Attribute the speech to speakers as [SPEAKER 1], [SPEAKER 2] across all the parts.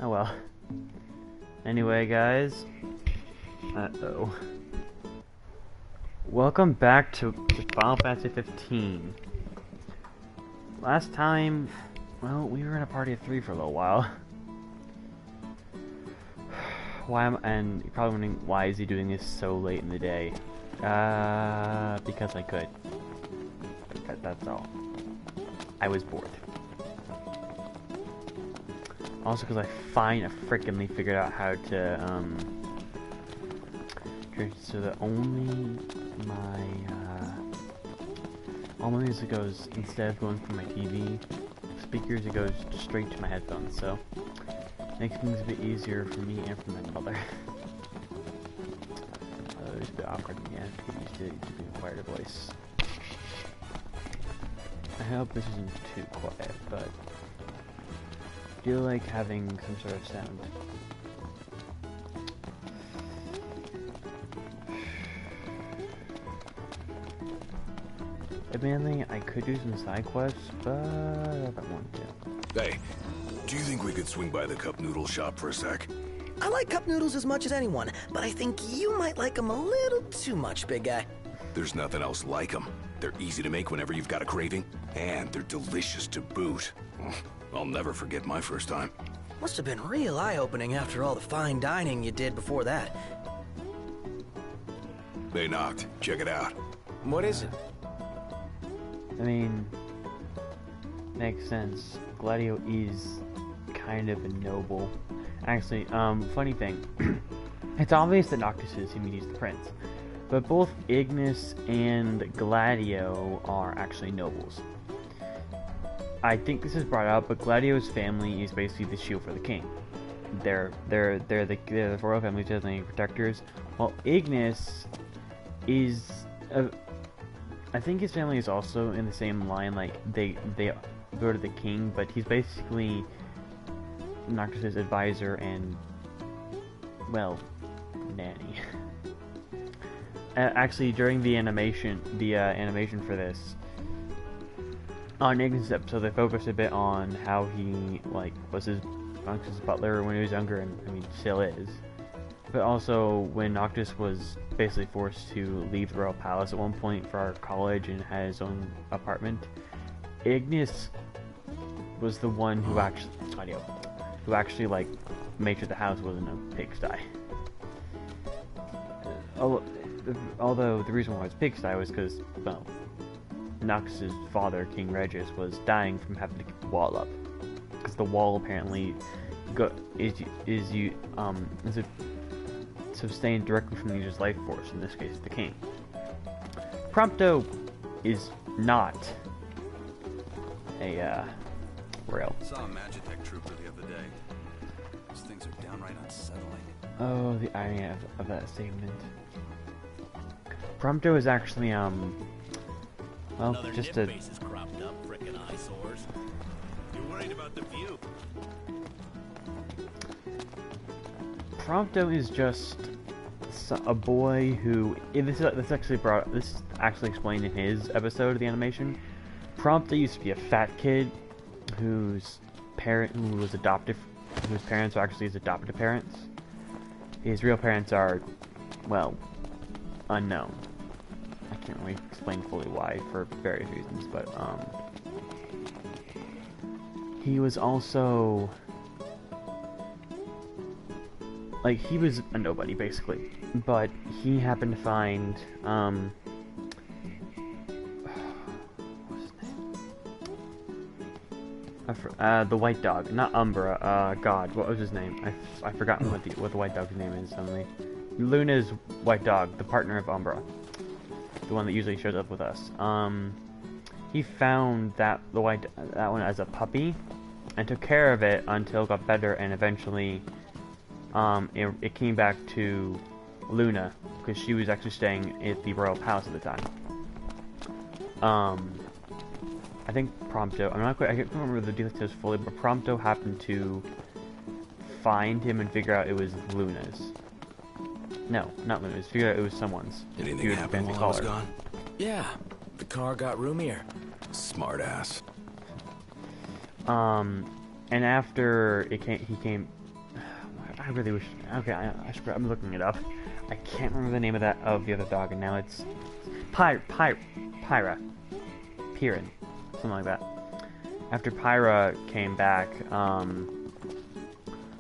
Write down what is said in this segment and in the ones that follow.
[SPEAKER 1] Oh well. Anyway, guys. Uh-oh. Welcome back to Final Fantasy 15. Last time, well, we were in a party of 3 for a little while. And you're probably wondering, why is he doing this so late in the day? Because I could. That's all. I was bored. Also, because I freaking figured out how to, so that only all my music goes, instead of going from my TV speakers, it goes straight to my headphones, so makes things a bit easier for me and for my mother. It's a bit awkward, yeah, to get used to the quieter voice. I hope this isn't too quiet, but I feel like having some sort of sound. Admittedly, I could do some side quests, but I don't want to.
[SPEAKER 2] Hey, do you think we could swing by the cup noodle shop for a sec?
[SPEAKER 3] I like cup noodles as much as anyone, but I think you might like them a little too much, big guy.
[SPEAKER 2] There's nothing else like them. They're easy to make whenever you've got a craving, and they're delicious to boot. I'll never forget my first time.
[SPEAKER 3] Must have been real eye-opening after all the fine dining you did before that.
[SPEAKER 2] They knocked. Check it out.
[SPEAKER 3] What is it?
[SPEAKER 1] I mean, makes sense. Gladio is kind of a noble. Actually, funny thing. It's obvious that Noctis is him, he's the prince. But both Ignis and Gladio are actually nobles. I think this is brought up, but Gladio's family is basically the shield for the king. They're the royal family's designated protectors, while Ignis is I think his family is also in the same line, like they go to the king, but he's basically Noctis' advisor and, well, nanny. Actually, during the animation for this, on Ignis' episode, they focused a bit on how he, like, was his Noctis' butler when he was younger, and, I mean, still is. But also, when Noctis was basically forced to leave the royal palace at one point for our college and had his own apartment, Ignis was the one who actually like made sure the house wasn't a pigsty. Although the reason why it was pigsty was because, well, Noctis' father, King Regis, was dying from having to keep the wall up, because the wall apparently is sustained directly from the user's life force, in this case the king. Prompto is not a rail.
[SPEAKER 4] Saw a Magitech trooper the other day. Those things are downright unsettling.
[SPEAKER 1] Oh, the irony of that statement. Prompto is actually well,
[SPEAKER 5] Another
[SPEAKER 1] just
[SPEAKER 5] nip
[SPEAKER 1] a
[SPEAKER 5] face is cropped up, frickin' eyesores. You're worried about the view.
[SPEAKER 1] Prompto is just a boy who this is actually explained in his episode of the animation. Prompto used to be a fat kid whose parents are actually his adopted parents. His real parents are, well, unknown. I can't really explain fully why for various reasons, but he was also, like, he was a nobody basically, but he happened to find what's his name? The white dog, not Umbra. God, what was his name? I've forgotten what the white dog's name is suddenly. Luna's white dog, the partner of Umbra, the one that usually shows up with us. He found that one as a puppy, and took care of it until it got better, and eventually, it came back to Luna, because she was actually staying at the royal palace at the time. I think Prompto, I can't remember the details fully, but Prompto happened to find him and figure out it was Luna's. No, not Luna's. Figure out it was someone's.
[SPEAKER 2] Anything happened while I was gone?
[SPEAKER 3] Yeah, the car got roomier.
[SPEAKER 2] Smart ass.
[SPEAKER 1] And after he came I really wish. Okay, I'm looking it up. I can't remember the name of the other dog, and now it's Pyra, Piran, something like that. After Pyra came back,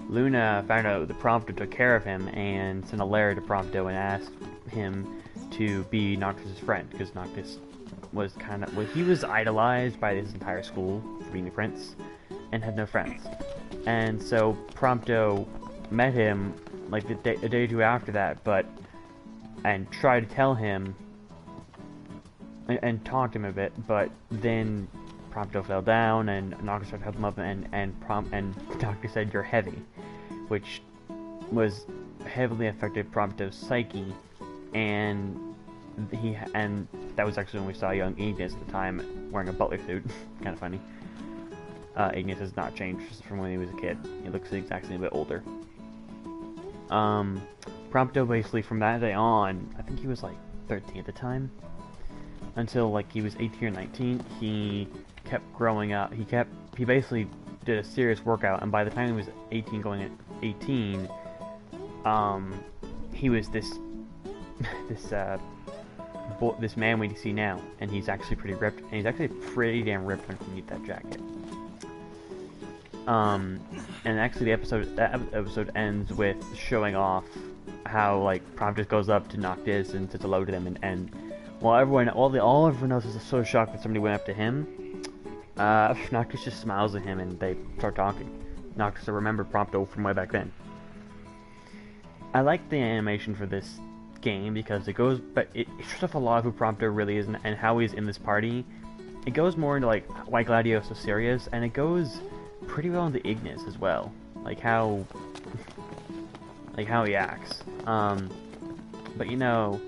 [SPEAKER 1] Luna found out the Prompto took care of him and sent a letter to Prompto and asked him to be Noctis' friend, because Noctis was he was idolized by this entire school for being a prince and had no friends. And so Prompto met him like a day or two after that, and tried to tell him and talked to him a bit, but then Prompto fell down and Noctis tried to help him up, and Noctis said, "You're heavy," which was heavily affected Prompto's psyche, and that was actually when we saw young Ignis at the time wearing a butler suit. Kind of funny. Ignis has not changed from when he was a kid. He looks the exact same, a bit older. Prompto basically from that day on, I think he was like 13 at the time, until like he was 18 or 19, he kept growing up. He basically did a serious workout, and by the time he was 18, going at 18, he was this man we see now, and he's actually pretty ripped, and he's actually pretty damn ripped underneath that jacket. And actually that episode ends with showing off how like Prompto goes up to Noctis and says hello to them, and while everyone else is so shocked that somebody went up to him, Noctis just smiles at him and they start talking. Noctis will remember Prompto from way back then. I like the animation for this game because it shows off a lot of who Prompto really is and how he's in this party. It goes more into like why Gladiolus is so serious, and it goes pretty well into Ignis as well, like how he acts. But you know,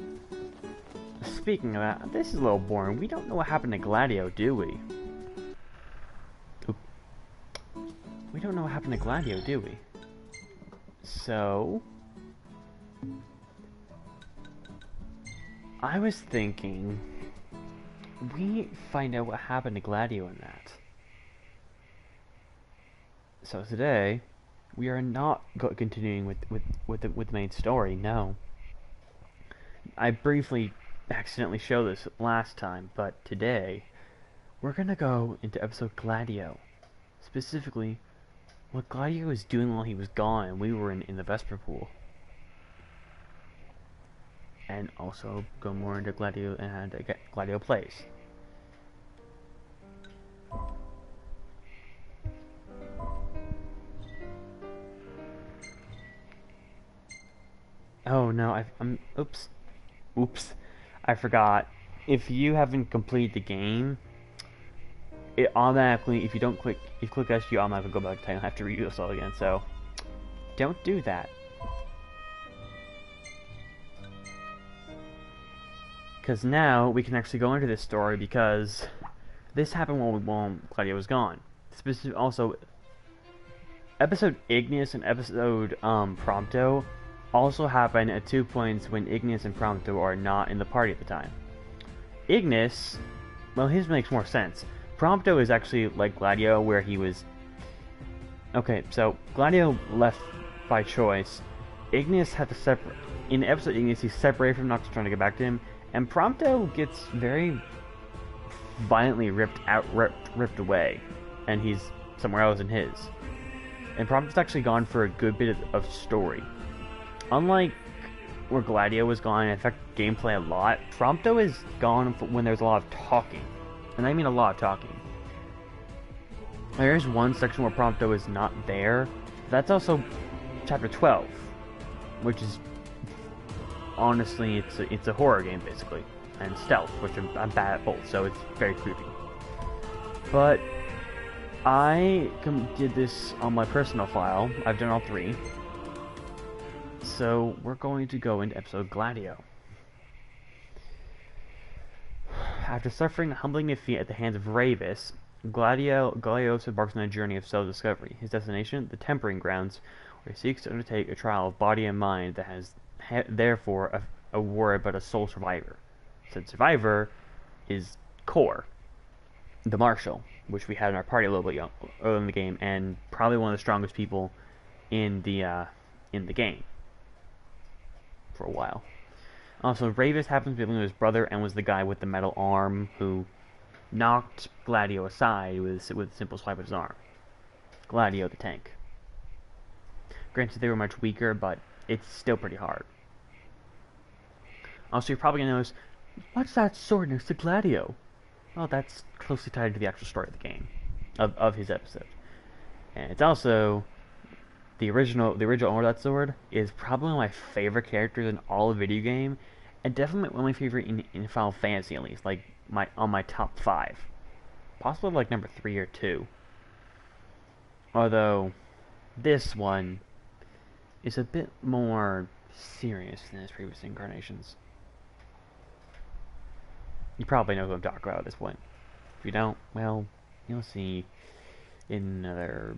[SPEAKER 1] speaking of that, this is a little boring. We don't know what happened to Gladio, do we? We don't know what happened to Gladio, do we? So I was thinking we find out what happened to Gladio in that. So today, we are not continuing with the main story. No, I briefly accidentally showed this last time, but today we're gonna go into episode Gladio, specifically what Gladio was doing while he was gone and we were in the Vesper Pool, and also go more into Gladio and Gladio plays. Oh no, I'm oops, I forgot. If you haven't completed the game, it automatically, if you click S, you automatically go back to time. I have to redo this all again. So don't do that, because now we can actually go into this story, because this happened while Gladio was gone. Also, episode Ignis and episode Prompto also happen at 2 points when Ignis and Prompto are not in the party at the time. Ignis, well, his makes more sense. Prompto is actually like Gladio, where he was... Okay, so Gladio left by choice. Ignis had to separate... In episode Ignis, he's separated from Noctis trying to get back to him, and Prompto gets very violently ripped away, and he's somewhere else in his. And Prompto's actually gone for a good bit of story. Unlike where Gladio was gone and affected gameplay a lot, Prompto is gone when there's a lot of talking. And I mean a lot of talking. There is one section where Prompto is not there. That's also chapter 12, which is honestly it's a horror game basically, and stealth, which I'm bad at both, so it's very creepy. But I did this on my personal file. I've done all 3. So we're going to go into episode Gladio. After suffering a humbling defeat at the hands of Ravis, Gladiolus embarks on a journey of self-discovery. His destination, the Tempering Grounds, where he seeks to undertake a trial of body and mind that has therefore a war but a sole survivor. Said survivor is Core, the Marshal, which we had in our party a little bit early in the game, and probably one of the strongest people in the in the game for a while. Also, Ravis happens to be his brother and was the guy with the metal arm who knocked Gladio aside with a simple swipe of his arm. Gladio the tank. Granted, they were much weaker, but it's still pretty hard. Also, you're probably going to notice, what's that sword next to Gladio? Well, that's closely tied to the actual story of the game, of his episode. And it's also, the original owner of that sword is probably one of my favorite characters in all of video game, and definitely one of my favorite in Final Fantasy, at least, like, on my top 5. Possibly, like, number 3 or 2. Although, this one is a bit more serious than his previous incarnations. You probably know who I'm talking about at this point. If you don't, well, you'll see in another,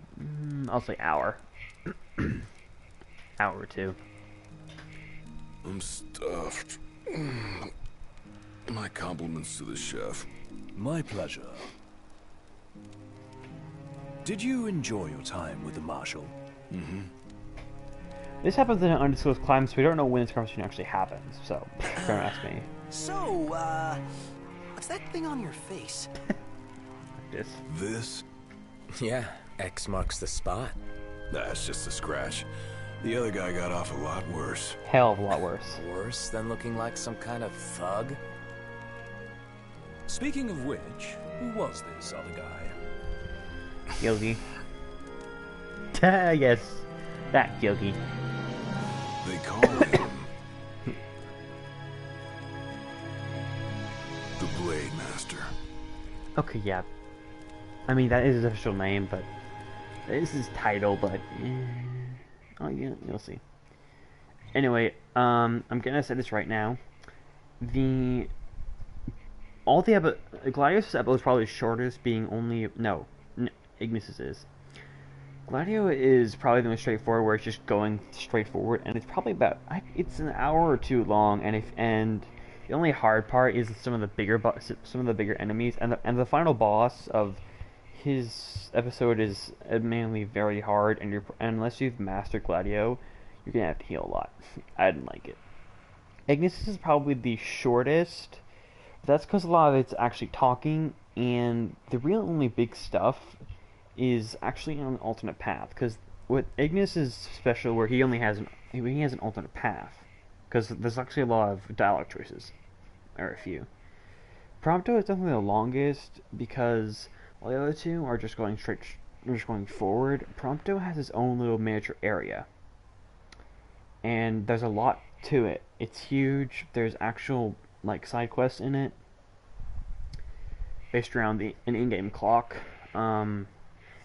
[SPEAKER 1] I'll say hour. Hour or 2.
[SPEAKER 2] I'm stuffed. My compliments to the chef.
[SPEAKER 6] My pleasure. Did you enjoy your time with the Marshal?
[SPEAKER 2] Mm-hmm.
[SPEAKER 1] This happens in an undisclosed climb, so we don't know when this conversation actually happens, so don't ask me.
[SPEAKER 3] So, what's that thing on your face?
[SPEAKER 2] This?
[SPEAKER 3] Yeah, X marks the spot.
[SPEAKER 2] That's just a scratch. The other guy got off a lot worse.
[SPEAKER 1] Hell of a lot worse.
[SPEAKER 3] Worse than looking like some kind of thug?
[SPEAKER 6] Speaking of which, who was this other guy?
[SPEAKER 1] Gilgy. Yes, that Gilgy.
[SPEAKER 2] They call him the Blade Master.
[SPEAKER 1] Okay, yeah. I mean, that is his official name, but this is his title, but oh yeah, you'll see. Anyway, I'm gonna say this right now. Gladius' episode is probably the shortest, being only Ignis's is. Gladio is probably the most straightforward, where it's just going straight forward, and it's probably it's an hour or 2 long, and the only hard part is some of the bigger enemies, and the final boss of his episode is admittedly very hard, and unless you've mastered Gladio, you're gonna have to heal a lot. I didn't like it. Ignis is probably the shortest. That's because a lot of it's actually talking, and the real only big stuff is actually on an alternate path. Because what Ignis is special, where he has an alternate path, because there's actually a lot of dialogue choices, or a few. Prompto is definitely the longest because all the other two are just going forward. Prompto has his own little miniature area, and there's a lot to it. It's huge. There's actual side quests in it, based around an in-game clock.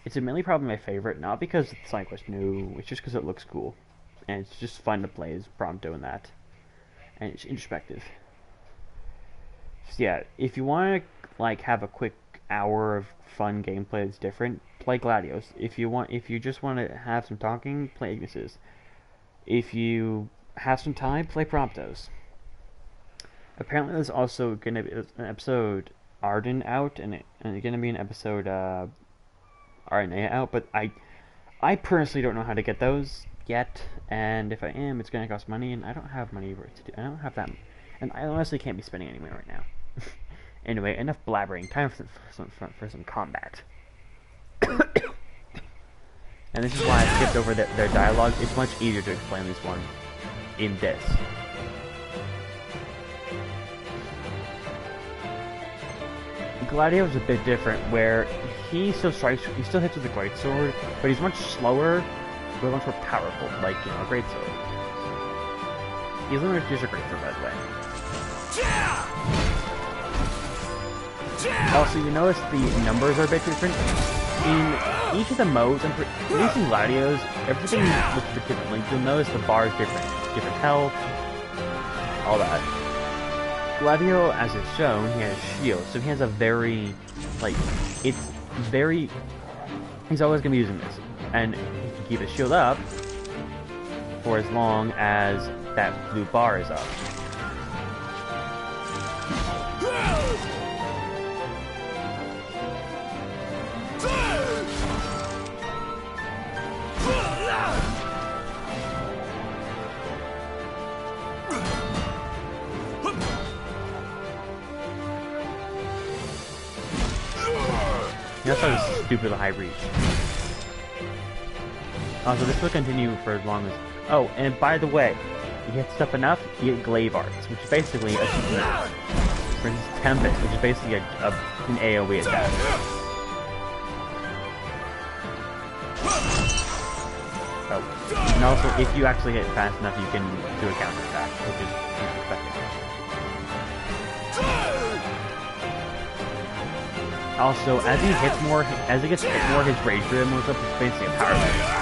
[SPEAKER 1] It's admittedly probably my favorite, not because the side quest new, it's just because it looks cool, and it's just fun to play as Prompto in that, and it's introspective. So yeah, if you want to have a quick hour of fun gameplay that's different, play Gladios. If you just want to have some talking, play Ignis's. If you have some time, play Promptos. Apparently there's also going to be an episode Arden out, and it's going to be an episode RNA out, but I personally don't know how to get those yet, and if I am, it's going to cost money, and I don't have money to do. I don't have that, and I honestly can't be spending any money right now. Anyway, enough blabbering. Time for some combat. And this is why I skipped over their dialogue. It's much easier to explain this one in this. Gladio is a bit different, where he still hits with a great sword, but he's much slower, but much more powerful, like, a great sword. He's literally just a great sword, by the way. Also, you notice the numbers are a bit different. In each of the modes, at least in Gladios, everything looks a bit different. Like, you'll notice the bar is different. Different health, all that. Gladio, as it's shown, he has a shield, so he has a very, he's always going to be using this, and he can keep his shield up for as long as that blue bar is up. He also has stupid high reach. Also, this will continue for as long as... Oh, and by the way, you hit stuff enough, you get glaive arts, which is basically a technique. For instance, Tempest, which is basically an AoE attack. Oh, and also, if you actually hit fast enough, you can do a counter attack, which is effective. Also, as he gets hit more, his rage rhythm moves up. It's basically a power boost.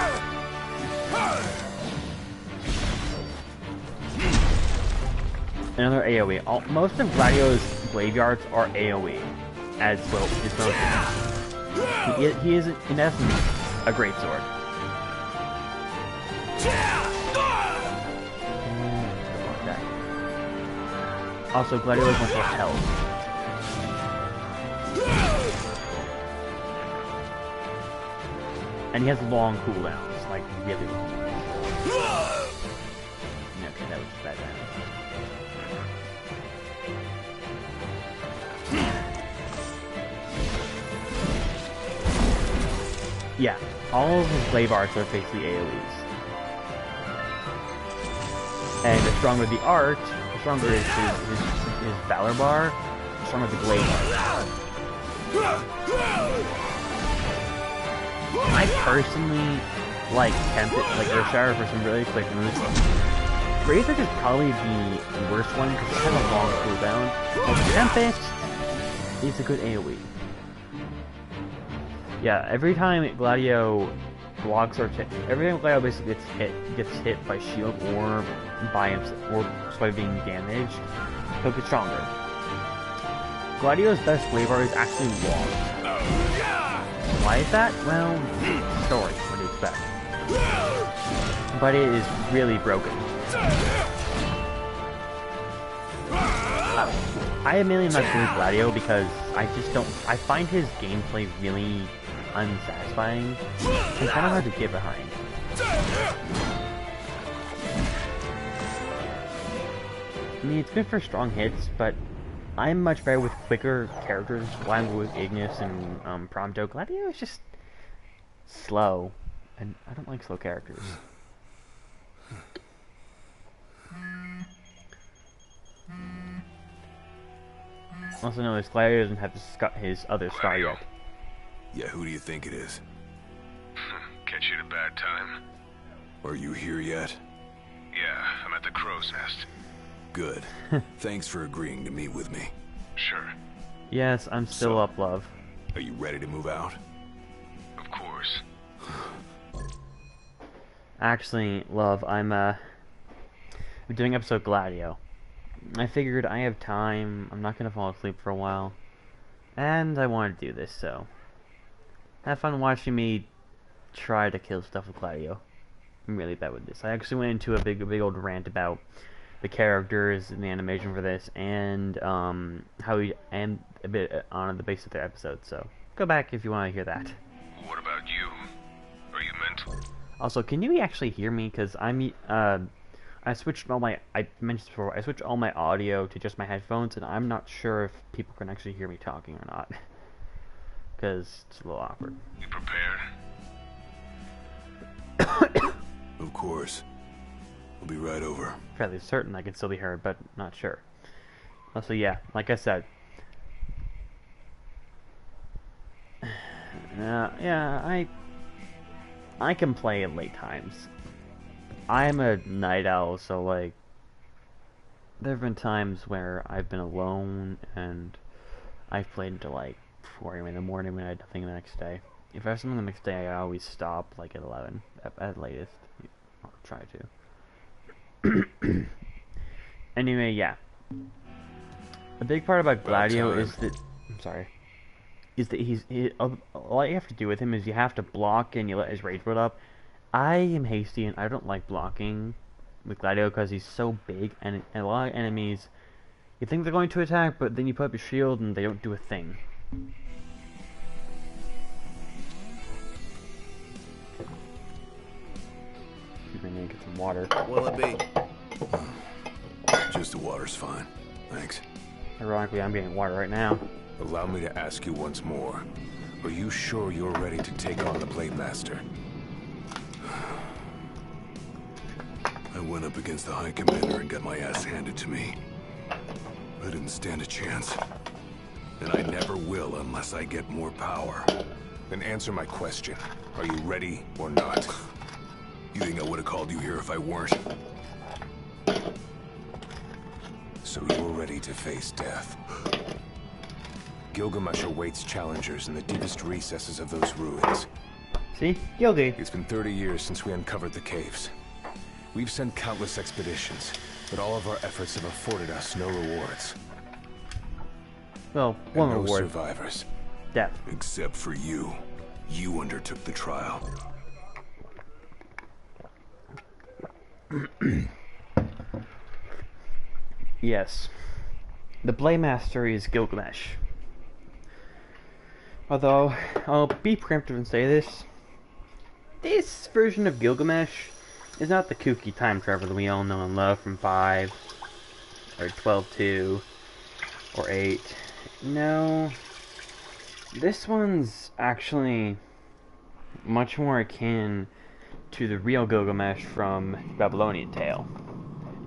[SPEAKER 1] Another AoE. Most of Gladio's graveyards are AoE, as well his motion. He is, in essence, a great sword. Also, Gladiolus wants more health. And he has long cooldowns, like really long ones. Okay, that was just bad damage. Yeah, all of his glaive arts are basically AoEs. And the stronger the art, the stronger is his Valor bar, the stronger the glaive art. I personally like Earthshower for some really quick moves. Razor is probably the worst one because it has a long cooldown. But Tempest is a good AoE. Yeah, every time Gladio blocks or every time Gladio basically gets hit by shield or by himself or by being damaged, he'll get stronger. Gladio's best glaive art is actually long. Why is that? Well, story. What do you expect? But it is really broken. I am mainly not doing Gladio because I just don't. I find his gameplay really unsatisfying and kind of hard to get behind. I mean, it's good for strong hits, but I'm much better with quicker characters. While I'm with Ignis and Prompto, Gladio is just slow, and I don't like slow characters. Also notice Gladio doesn't have his other scar yet.
[SPEAKER 2] Yeah, who do you think it is?
[SPEAKER 7] Catch you at a bad time.
[SPEAKER 2] Are you here yet?
[SPEAKER 7] Yeah, I'm at the crow's nest.
[SPEAKER 2] Good. Thanks for agreeing to meet with me.
[SPEAKER 7] Sure.
[SPEAKER 1] Yes, I'm still up, love.
[SPEAKER 2] Are you ready to move out?
[SPEAKER 7] Of course.
[SPEAKER 1] Actually, love, I'm doing episode Gladio. I figured I have time, I'm not gonna fall asleep for a while, and I want to do this, so have fun watching me try to kill stuff with Gladio. I'm really bad with this. I actually went into a big old rant about the characters and the animation for this, and how we end a bit on the base of their episode, so go back if you want to hear that.
[SPEAKER 7] What about you? Are you mental?
[SPEAKER 1] Also, can you actually hear me? Because I switched all my, I mentioned before, I switched all my audio to just my headphones, and I'm not sure if people can actually hear me talking or not. Because it's a little awkward.
[SPEAKER 7] You prepared?
[SPEAKER 2] Of course. We'll be right over.
[SPEAKER 1] Fairly certain I can still be heard, but not sure. Also, yeah, like I said. Yeah, I can play at late times. I'm a night owl, so like, there have been times where I've been alone and I've played until like 4 a.m. in the morning when I had nothing the next day. If I have something the next day, I always stop like at 11 at latest. I'll try to. Anyway, yeah. A big part about Gladio is that all you have to do with him is you have to block and you let his rage build up. I am hasty and I don't like blocking with Gladio because he's so big, and a lot of enemies, you think they're going to attack, but then you put up your shield and they don't do a thing. Excuse me, I need to get some water.
[SPEAKER 3] Will it be?
[SPEAKER 2] Just the water's fine. Thanks.
[SPEAKER 1] Ironically, I'm getting water right now.
[SPEAKER 2] Allow me to ask you once more. Are you sure you're ready to take on the Blade Master? I went up against the High Commander and got my ass handed to me. I didn't stand a chance. And I never will unless I get more power. Then answer my question. Are you ready or not? You think I would have called you here if I weren't? So you're ready to face death. Gilgamesh awaits challengers in the deepest recesses of those ruins.
[SPEAKER 1] See? Guilty.
[SPEAKER 2] It's been 30 years since we uncovered the caves. We've sent countless expeditions, but all of our efforts have afforded us no rewards.
[SPEAKER 1] Well, one
[SPEAKER 2] And no
[SPEAKER 1] reward.
[SPEAKER 2] survivors.
[SPEAKER 1] Death.
[SPEAKER 2] Except for you. You undertook the trial.
[SPEAKER 1] Yes. The Blade Master is Gilgamesh. Although, I'll be preemptive and say this. This version of Gilgamesh is not the kooky time traveler that we all know and love from 5, or 12-2, or 8. No. This one's actually much more akin to the real Gilgamesh from Babylonian Tale.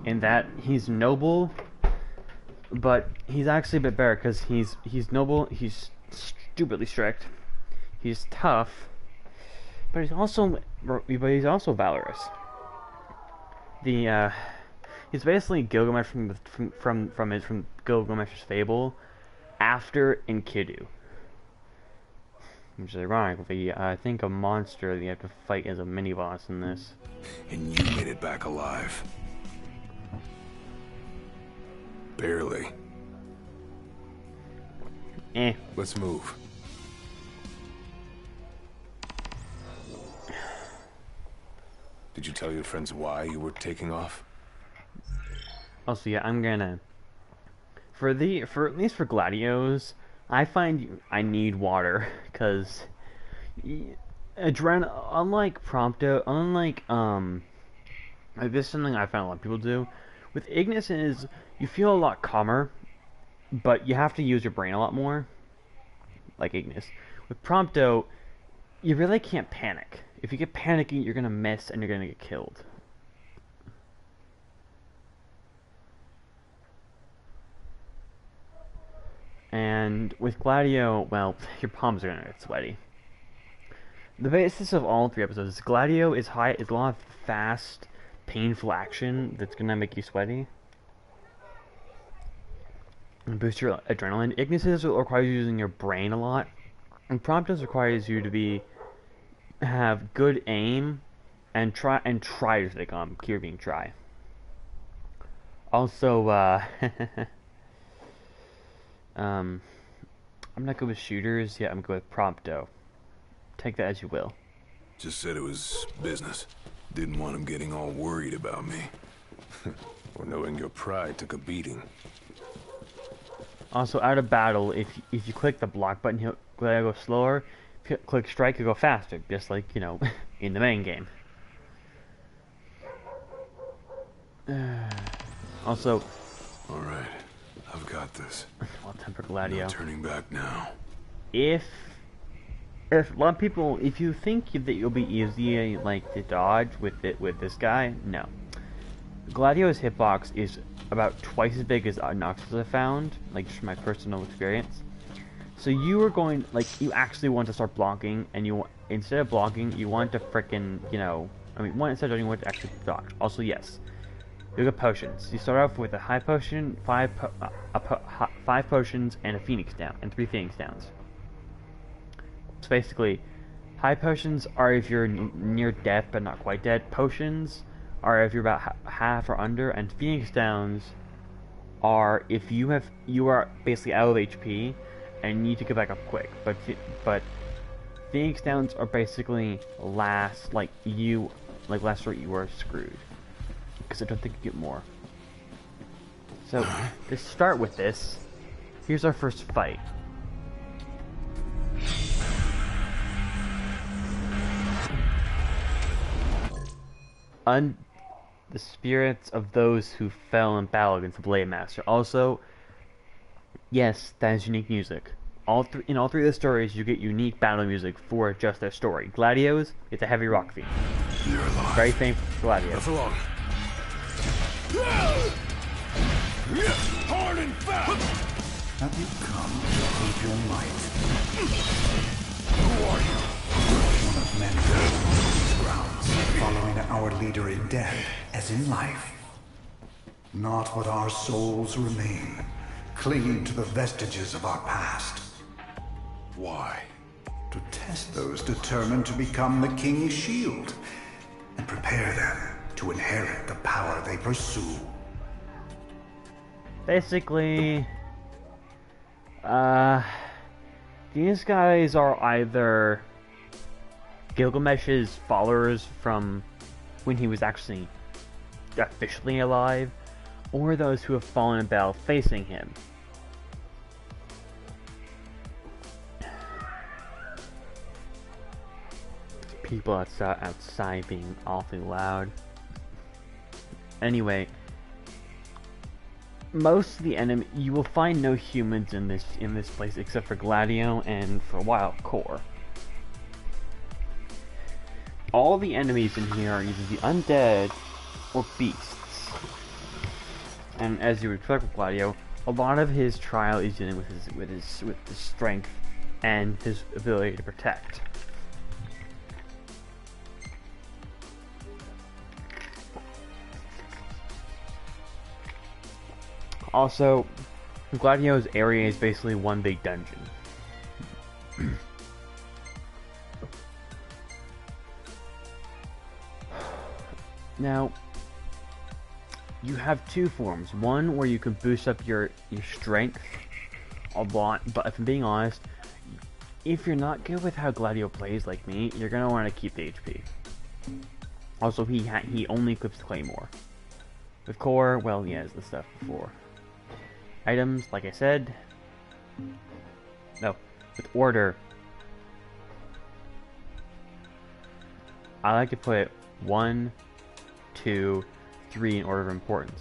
[SPEAKER 1] In that he's noble, but he's actually a bit better because he's noble, he's stupidly strict, he's tough, but he's also valorous. He's basically Gilgamesh from Gilgamesh's fable after Enkidu. Which is ironic. I think a monster that you have to fight as a mini boss in this.
[SPEAKER 2] And you made it back alive. Barely. Let's move. Did you tell your friends why you were taking off?
[SPEAKER 1] Also, yeah, I'm gonna for at least for Gladios, I find I need water because unlike like this is something I found a lot of people do. With Ignis is you feel a lot calmer, but you have to use your brain a lot more. Like Ignis. With Prompto, you really can't panic. If you get panicky, you're gonna miss and you're gonna get killed. And with Gladio, well, your palms are gonna get sweaty. The basis of all 3 episodes is Gladio is a lot of fast, painful action that's gonna make you sweaty and boost your adrenaline. Ignis requires you using your brain a lot, and Promptus requires you to have good aim and try to stay calm. Keep being try. Also, I'm not good with shooters. Yeah, I'm good with Prompto. Take that as you will.
[SPEAKER 2] Just said it was business. Didn't want him getting all worried about me. Or knowing your pride took a beating.
[SPEAKER 1] Also, out of battle, if you click the block button, he'll go slower. If you click strike, he'll go faster. Just like, you know, in the main game. Also...
[SPEAKER 2] Alright, I've got this.
[SPEAKER 1] Well, temper Gladio.
[SPEAKER 2] No turning back now.
[SPEAKER 1] If a lot of people, if you think that you'll be easy like to dodge with this guy, no. Gladio's hitbox is about twice as big as Noxus have found, like just from my personal experience. So you are going, like, you actually want to start blocking, and instead of blocking, you want to frickin', you know, instead of dodging, you want to actually dodge. Also, yes, you get potions. You start off with a high potion, 5 potions, and a Phoenix down, and 3 Phoenix downs. So basically, high potions are if you're near death but not quite dead. Potions are if you're about half or under, and Phoenix downs are if you are basically out of HP and you need to get back up quick. But Phoenix downs are basically last resort. You are screwed because I don't think you get more. So to start with this, here's our first fight. The spirits of those who fell in battle against the Blade Master. Also, yes, that is unique music. In all three of the stories, you get unique battle music for just their story. Gladio's, it's a heavy rock theme.
[SPEAKER 2] You're alive.
[SPEAKER 1] Very famous for Gladio.
[SPEAKER 2] Not for long. Hard and fast.
[SPEAKER 8] Have you come to prove your might?
[SPEAKER 2] Who are you?
[SPEAKER 8] One of many on these grounds, following our leader in death as in life. Not but our souls remain, clinging to the vestiges of our past.
[SPEAKER 2] Why?
[SPEAKER 8] To test those determined to become the King's shield, and prepare them to inherit the power they pursue.
[SPEAKER 1] Basically, these guys are either Gilgamesh's followers from when he was actually officially alive, or those who have fallen in battle facing him. People outside being awfully loud. Anyway, most of the enemy, you will find no humans in this place except for Gladio and for a while Core. All the enemies in here are either the undead or beasts. And as you would expect with Gladio, a lot of his trial is dealing with his strength and his ability to protect. Also, Gladio's area is basically one big dungeon. Now, you have two forms. One where you can boost up your strength a lot, but if I'm being honest, if you're not good with how Gladio plays like me, you're gonna want to keep the HP. Also, he only equips Claymore. With Core, well, he has the stuff before. Items, like I said. No, with Order, I like to put 1, 2, 3 in order of importance.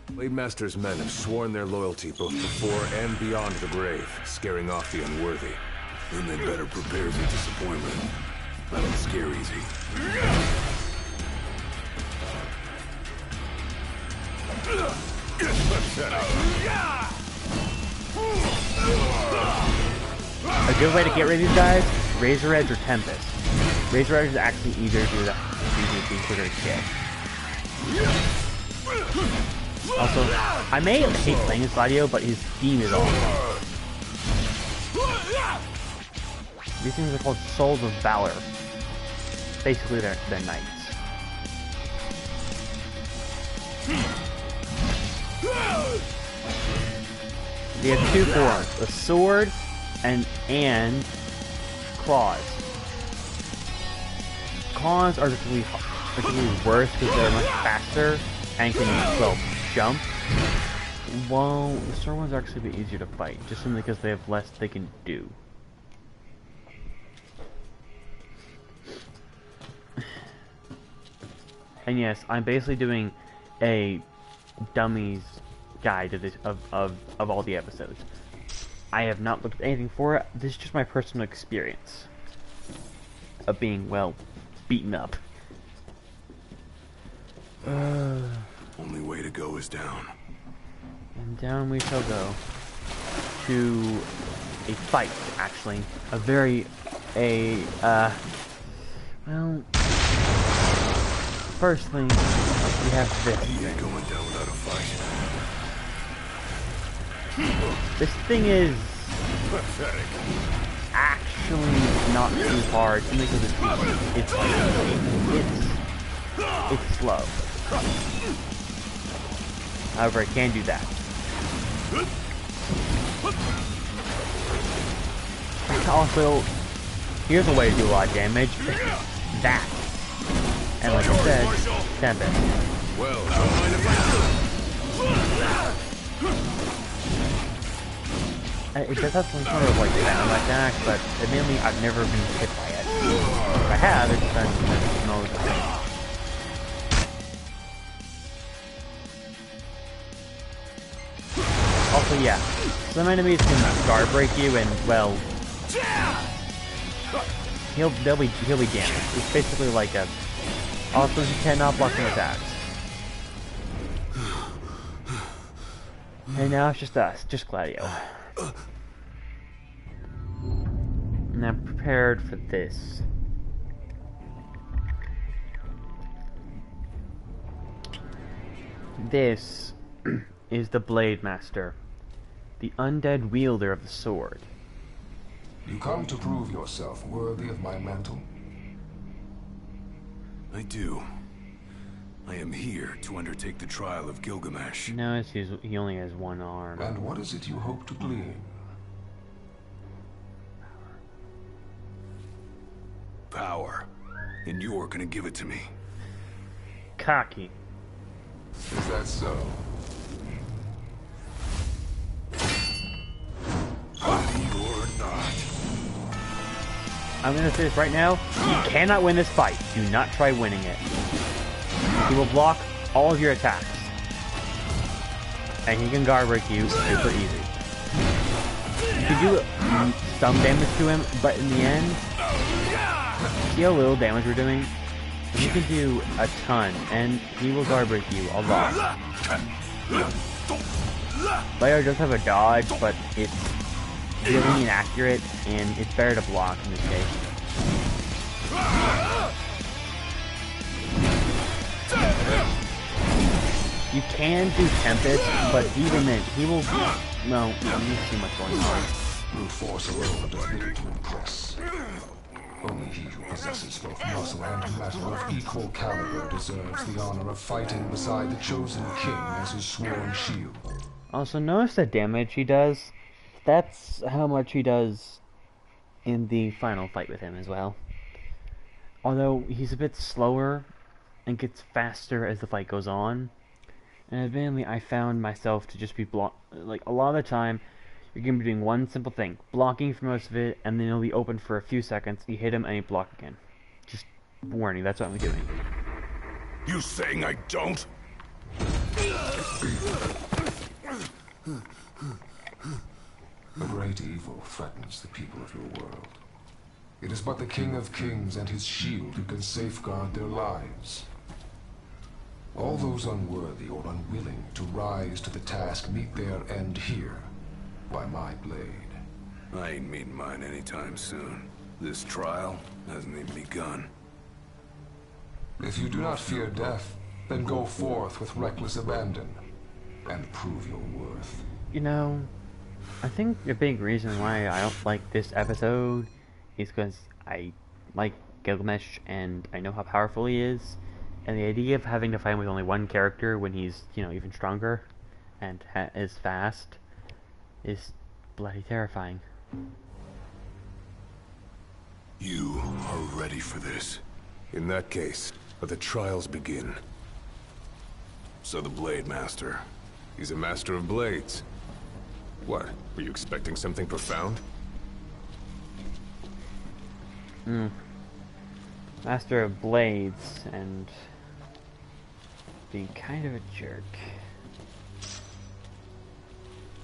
[SPEAKER 2] Blade Master's men have sworn their loyalty both before and beyond the grave, scaring off the unworthy. Then they better prepare for disappointment. I don't scare easy.
[SPEAKER 1] A good way to get rid of these guys, Razor Edge or Tempest. Razor Edge is actually easier to do that, being quicker to kill. Also, I may hate playing this Gladio, but his theme is awesome. These things are called Souls of Valor. Basically, they're knights. They have two forms, a sword and claws. Claws are particularly worse because they're much faster and can jump. Well, the sword ones are actually a bit easier to fight, just simply because they have less they can do. And yes, I'm basically doing a dummies guide to this of all the episodes. I have not looked at anything for it. This is just my personal experience of being, well, beaten up.
[SPEAKER 2] Only way to go is down.
[SPEAKER 1] And down we shall go to a fight, actually. Well, firstly, we have this
[SPEAKER 2] He
[SPEAKER 1] thing.
[SPEAKER 2] ain't going down without a fight.
[SPEAKER 1] This thing is
[SPEAKER 2] Pathetic.
[SPEAKER 1] actually not too hard, simply because it's slow. However, I can do that. Also, here's a way to do a lot of damage. That. And like I said, Tempest.
[SPEAKER 2] Well, don't mind if
[SPEAKER 1] It does have some sort of like venom attack, but admittedly I've never been hit by it. I have, it's just that mode. Also, yeah, some enemies can guard break you, and well, he'll be damaged. It's basically like a. Also, he cannot block no attacks. And now it's just us, just Gladio. And I'm prepared for this. This is the Blade Master, the undead wielder of the sword.
[SPEAKER 9] You come to prove yourself worthy of my mantle?
[SPEAKER 2] I do. I am here to undertake the trial of Gilgamesh.
[SPEAKER 1] Notice he only has one arm.
[SPEAKER 9] And what is it you hope to glean?
[SPEAKER 2] Power. And you're gonna give it to me.
[SPEAKER 1] Cocky.
[SPEAKER 9] Is that so?
[SPEAKER 2] You're not.
[SPEAKER 1] I'm gonna say this right now. You cannot win this fight. Do not try winning it. He will block all of your attacks. And he can guard break you super easy. You can do some damage to him, but in the end, see how little damage we're doing? You can do a ton, and he will guard break you a lot. Layer does have a dodge, but it's really inaccurate, and it's better to block in this case. You can do Tempest, but even then, he will... No, there's too much going on.
[SPEAKER 9] Brute force alone does little to impress. Only he who possesses both muscle and matter of equal caliber deserves the honor of fighting beside the chosen king as his sworn shield.
[SPEAKER 1] Also, notice the damage he does. That's how much he does in the final fight with him as well. Although, he's a bit slower and gets faster as the fight goes on. And admittedly, I found myself to just be like, a lot of the time, you're going to be doing one simple thing. Blocking for most of it, and then it'll be open for a few seconds. You hit him, and you block again. Just warning, that's what I'm doing.
[SPEAKER 2] You saying I don't?
[SPEAKER 9] A great evil threatens the people of your world. It is but the King of Kings and his shield who can safeguard their lives. All those unworthy or unwilling to rise to the task meet their end here, by my blade.
[SPEAKER 2] I ain't meeting mine anytime soon. This trial hasn't even begun.
[SPEAKER 9] If you do not fear death, then go forth with reckless abandon, and prove your worth.
[SPEAKER 1] You know, I think the big reason why I don't like this episode is because I like Gilgamesh and I know how powerful he is. And the idea of having to fight with only one character when he's, you know, even stronger and is fast is bloody terrifying.
[SPEAKER 2] You are ready for this. In that case, let the trials begin. So the Blade Master. He's a master of blades. What? Were you expecting something profound?
[SPEAKER 1] Master of blades and being kind of a jerk.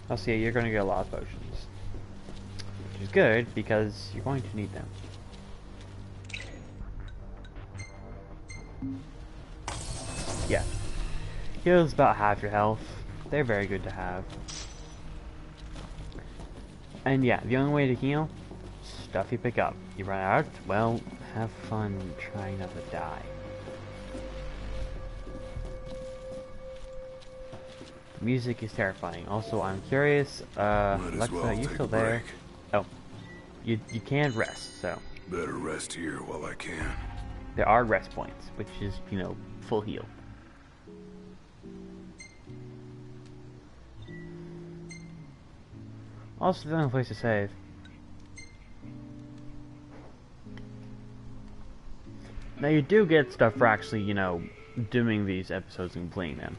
[SPEAKER 1] Also, yeah, you're going to get a lot of potions. Which is good, because you're going to need them. Yeah. Heals about half your health. They're very good to have. And yeah, the only way to heal, stuff you pick up. You run out, well, have fun trying not to die. Music is terrifying. Also, I'm curious, Alexa,
[SPEAKER 2] well
[SPEAKER 1] are you still there? Oh. You can rest, so.
[SPEAKER 2] Better rest here while I can.
[SPEAKER 1] There are rest points, which is, you know, full heal. Also, the only place to save. Now, you do get stuff for actually, you know, doing these episodes and playing them.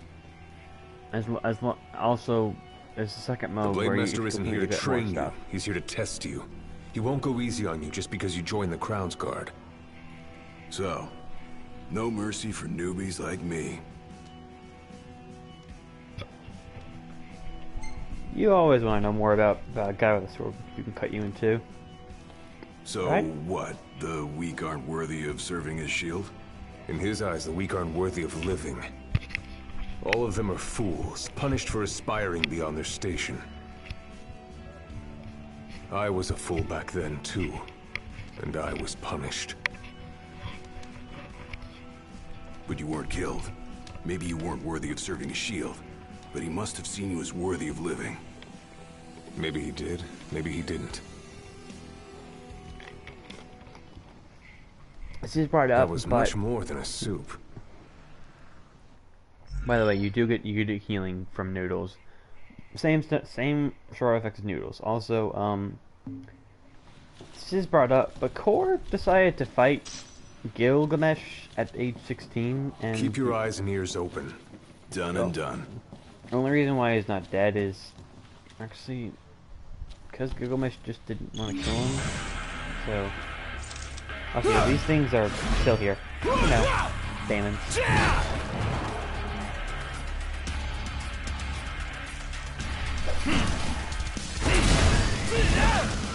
[SPEAKER 1] Also, there's a second mode
[SPEAKER 2] the Blade
[SPEAKER 1] where
[SPEAKER 2] Master
[SPEAKER 1] you
[SPEAKER 2] isn't here to train you. He's here to test you. He won't go easy on you just because you join the Crown's Guard. So, no mercy for newbies like me.
[SPEAKER 1] You always want to know more about a guy with a sword who can cut you in two.
[SPEAKER 2] So,
[SPEAKER 1] right?
[SPEAKER 2] What? The weak aren't worthy of serving as shield?
[SPEAKER 9] In his eyes, the weak aren't worthy of living. All of them are fools, punished for aspiring beyond their station. I was a fool back then, too. And I was punished.
[SPEAKER 2] But you weren't killed. Maybe you weren't worthy of serving as shield, but he must have seen you as worthy of living.
[SPEAKER 9] Maybe he did, maybe he didn't.
[SPEAKER 1] This is brought up,
[SPEAKER 9] That was
[SPEAKER 1] but
[SPEAKER 9] much more than a soup.
[SPEAKER 1] by the way, you get healing from noodles. Same sort of effects as noodles. Also, this is brought up, but Kor decided to fight Gilgamesh at age 16, and
[SPEAKER 9] Keep your eyes and ears open.
[SPEAKER 2] Done and done.
[SPEAKER 1] the only reason why he's not dead is actually because Gilgamesh just didn't want to kill him. So, okay, these things are still here. You know, demons.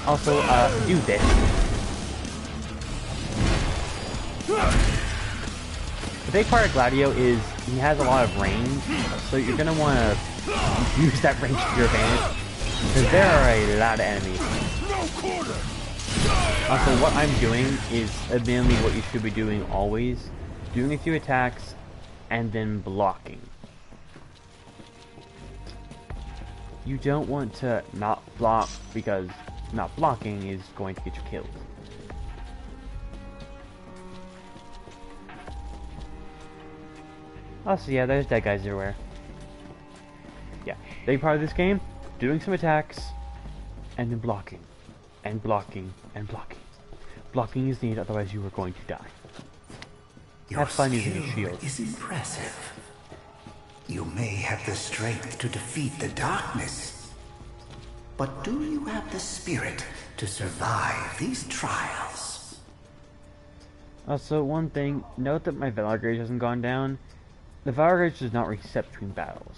[SPEAKER 1] Also, do this. The big part of Gladio is he has a lot of range, so you're gonna want to use that range to your advantage, because there are a lot of enemies. Also, what I'm doing is mainly what you should be doing always, doing a few attacks, and then blocking. You don't want to not block, because not blocking is going to get you killed. Oh, so yeah, there's dead guys everywhere. Yeah, big part of this game, doing some attacks, and then blocking, and blocking, and blocking. Blocking is needed, otherwise you are going to die. Have fun using a shield.
[SPEAKER 8] Is impressive. You may have the strength to defeat the darkness, but do you have the spirit to survive these trials?
[SPEAKER 1] Also, one thing, note that my Valor Gauge hasn't gone down. The Valor Gauge does not reset between battles,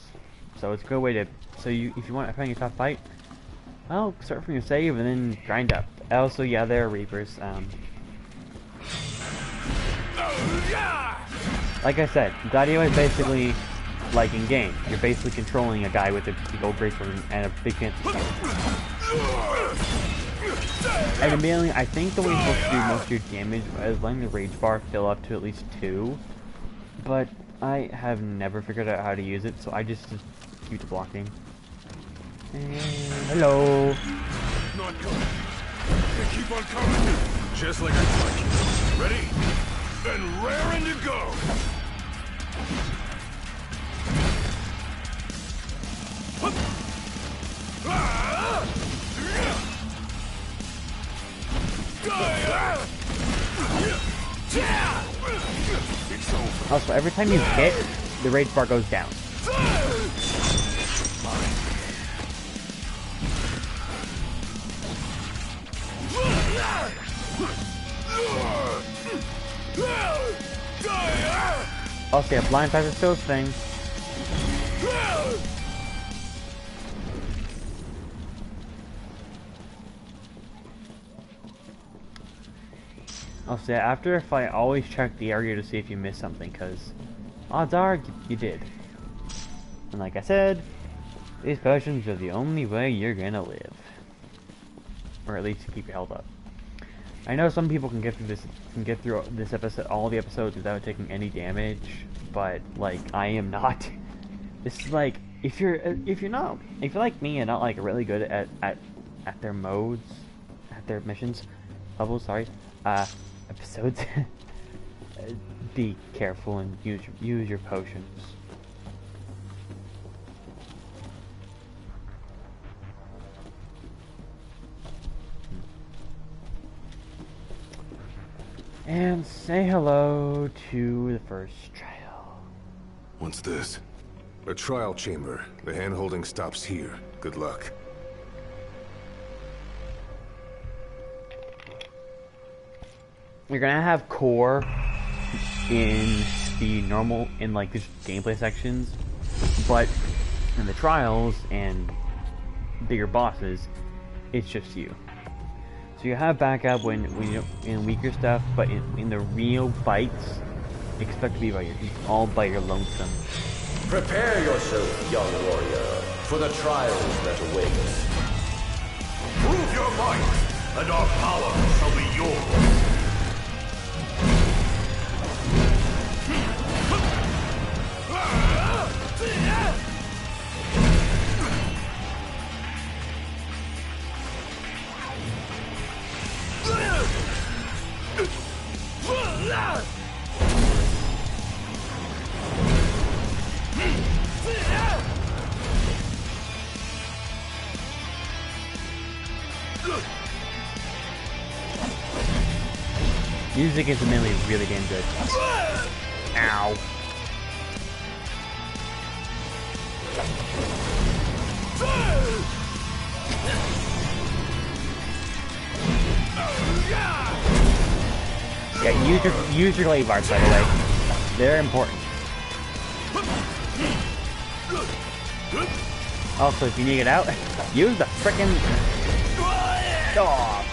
[SPEAKER 1] so it's a good way to. So if you want to find your top fight, well, start from your save and then grind up. Also, yeah, there are Reapers. Like I said, Gladio is basically like in game. You're basically controlling a guy with a big old greatsword and a big fancy sword. And immediately, I think the way you're supposed to do most of your damage is letting the rage bar fill up to at least 2. But I have never figured out how to use it, so I just keep blocking. And hello.
[SPEAKER 2] Not coming. They keep on coming. Just like I thought you. Ready? And raring to go.
[SPEAKER 1] Also, every time you hit, the rage bar goes down. Also, yeah, blind type is still a thing. Also, yeah, after a fight, always check the area to see if you missed something, because odds are you did. And like I said, these potions are the only way you're gonna live. Or at least keep your health up. I know some people can get through this episode, all the episodes without taking any damage, but like I am not. This is like if you're like me and not like really good at their modes, at their missions, levels, sorry, episodes. Be careful and use your potions. And say hello to the first trial.
[SPEAKER 2] What's this?
[SPEAKER 9] A trial chamber. The hand-holding stops here. Good luck.
[SPEAKER 1] You're gonna have Kor in the normal, in like the gameplay sections, but in the trials and bigger bosses, it's just you. So you have backup when you in weaker stuff, but in the real fights, expect to be all by your lonesome.
[SPEAKER 5] Prepare yourself, young warrior, for the trials that await.
[SPEAKER 10] Prove your might, and our power shall be yours.
[SPEAKER 1] Music is admittedly really damn good. Ow. Yeah, use your glaive arts, by the way. They're important. Also, if you need it out, use the frickin' dog.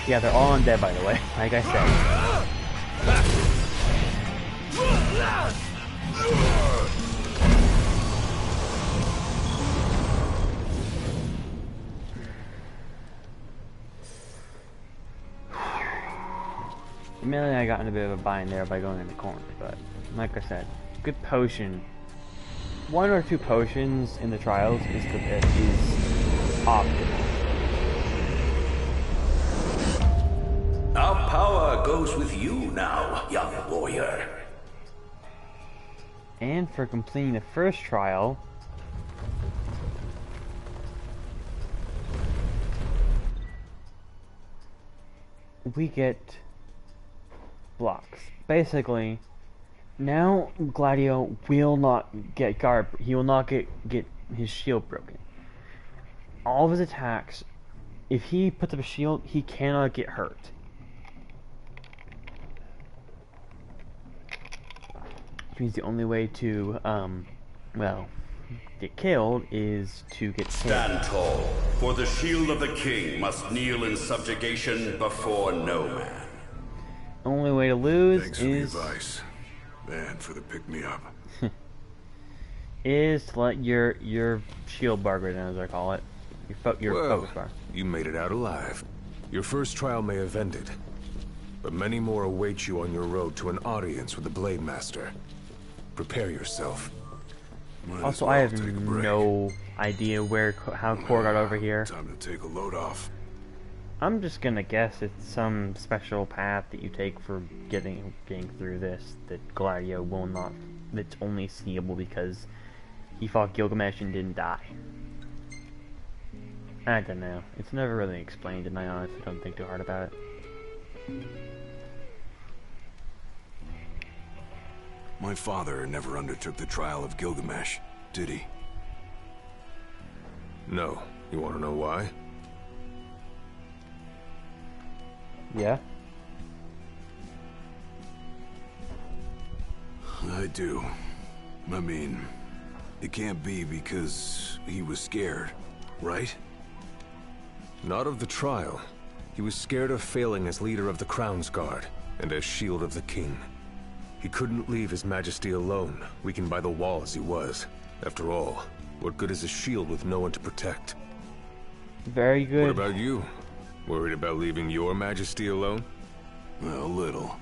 [SPEAKER 1] Yeah, they're all undead, by the way, like I said. Admittedly, I got in a bit of a bind there by going in the corner, but like I said, good potion. 1 or 2 potions in the trials is optimal.
[SPEAKER 5] Our power goes with you now, young warrior.
[SPEAKER 1] And for completing the first trial, we get blocks. Basically, now Gladio will not get he will not get his shield broken. All of his attacks, if he puts up a shield, he cannot get hurt. Which means the only way to, well, get killed is to get
[SPEAKER 10] Stand tall, for the shield of the king must kneel in subjugation before no man.
[SPEAKER 1] Only way to lose
[SPEAKER 2] Thanks for the advice, and for the pick-me-up.
[SPEAKER 1] is to let your shield bar go down, as I call it. Your focus bar.
[SPEAKER 9] You made it out alive. Your first trial may have ended, but many more await you on your road to an audience with the Blade Master. Prepare yourself.
[SPEAKER 1] Also, I have no idea how Core got over here.
[SPEAKER 2] Time to take a load off.
[SPEAKER 1] I'm just gonna guess it's some special path that you take for getting through this that Gladio will not. That's only seeable because he fought Gilgamesh and didn't die. I don't know. It's never really explained, and I honestly don't think too hard about it.
[SPEAKER 2] My father never undertook the trial of Gilgamesh, did he?
[SPEAKER 9] No. You want to know why?
[SPEAKER 1] Yeah?
[SPEAKER 2] I do. I mean, it can't be because he was scared, right?
[SPEAKER 9] Not of the trial. He was scared of failing as leader of the Crown's Guard, and as Shield of the King. He couldn't leave His Majesty alone, weakened by the wall as he was. After all, what good is a shield with no one to protect?
[SPEAKER 1] Very good.
[SPEAKER 9] What about you? Worried about leaving your Majesty alone?
[SPEAKER 2] Well, a little.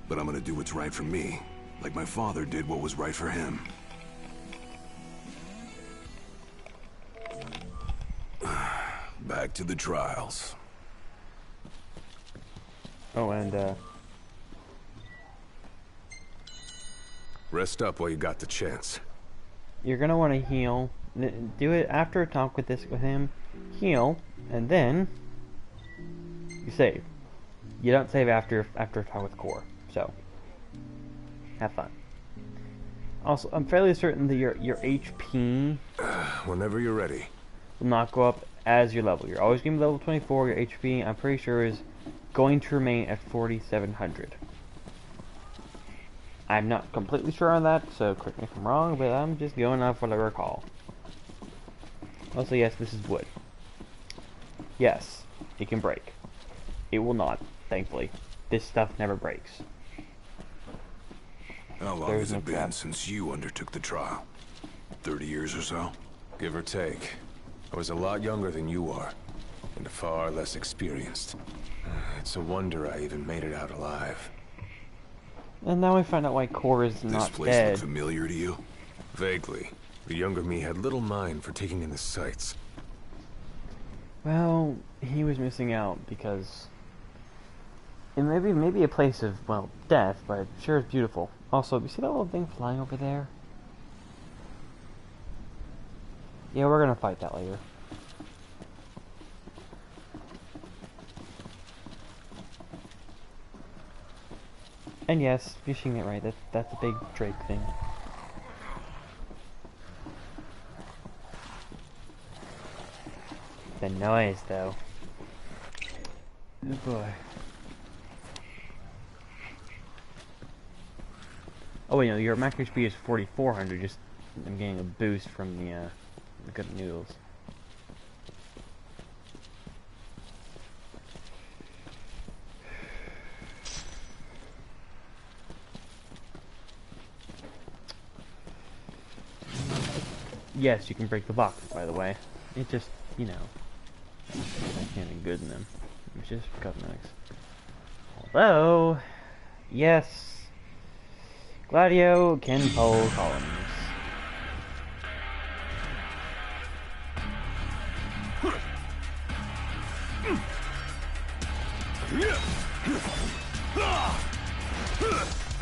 [SPEAKER 2] But I'm gonna do what's right for me, like my father did what was right for him. Back to the trials.
[SPEAKER 1] Oh, and
[SPEAKER 2] Rest up while you got the chance.
[SPEAKER 1] You're gonna want to heal. Do it after a talk with him. Heal, and then you save. You don't save after a talk with Core. So have fun. Also, I'm fairly certain that your HP
[SPEAKER 2] Whenever you're ready.
[SPEAKER 1] will not go up as your level. You're always going to be level 24. Your HP, I'm pretty sure, is going to remain at 4,700. I'm not completely sure on that, so correct me if I'm wrong, but I'm just going off what I recall. Also, yes, this is wood. Yes, it can break. It will not, thankfully. This stuff never breaks.
[SPEAKER 2] How long has it been since you undertook the trial? 30 years or so? Give or take. I was a lot younger than you are, and far less experienced. It's a wonder I even made it out alive.
[SPEAKER 1] And now we find out why Core is not
[SPEAKER 2] This place
[SPEAKER 1] dead.
[SPEAKER 2] look familiar to you? Vaguely. The younger me had little mind for taking in the sights.
[SPEAKER 1] Well, he was missing out because it may be a place of, well, death, but sure is beautiful. Also, you see that little thing flying over there? Yeah, we're gonna fight that later. And yes, you're seeing it right. That's a big Drake thing. The noise, though. Oh boy. Oh wait, no, your max HP is 4,400. Just I'm getting a boost from the good noodles. Yes, you can break the box, by the way. It just, you know, that's kind of good in them. It's just cosmetics. Although, yes, Gladio can pull columns.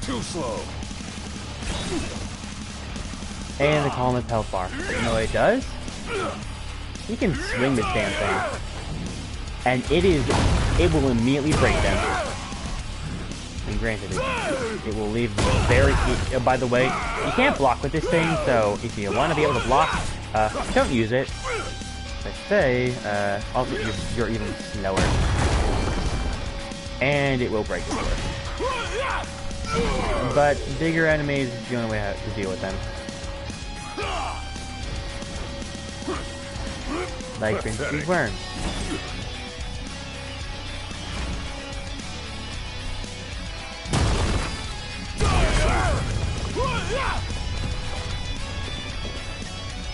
[SPEAKER 2] Too slow.
[SPEAKER 1] And the column is health bar. You know what it does? You can swing this damn thing. And it will immediately break them. And granted, it will leave very... by the way, you can't block with this thing, so if you want to be able to block, don't use it. I say, also you're even slower. And it will break slower. But bigger enemies is the only way to deal with them. Like Prince's worms.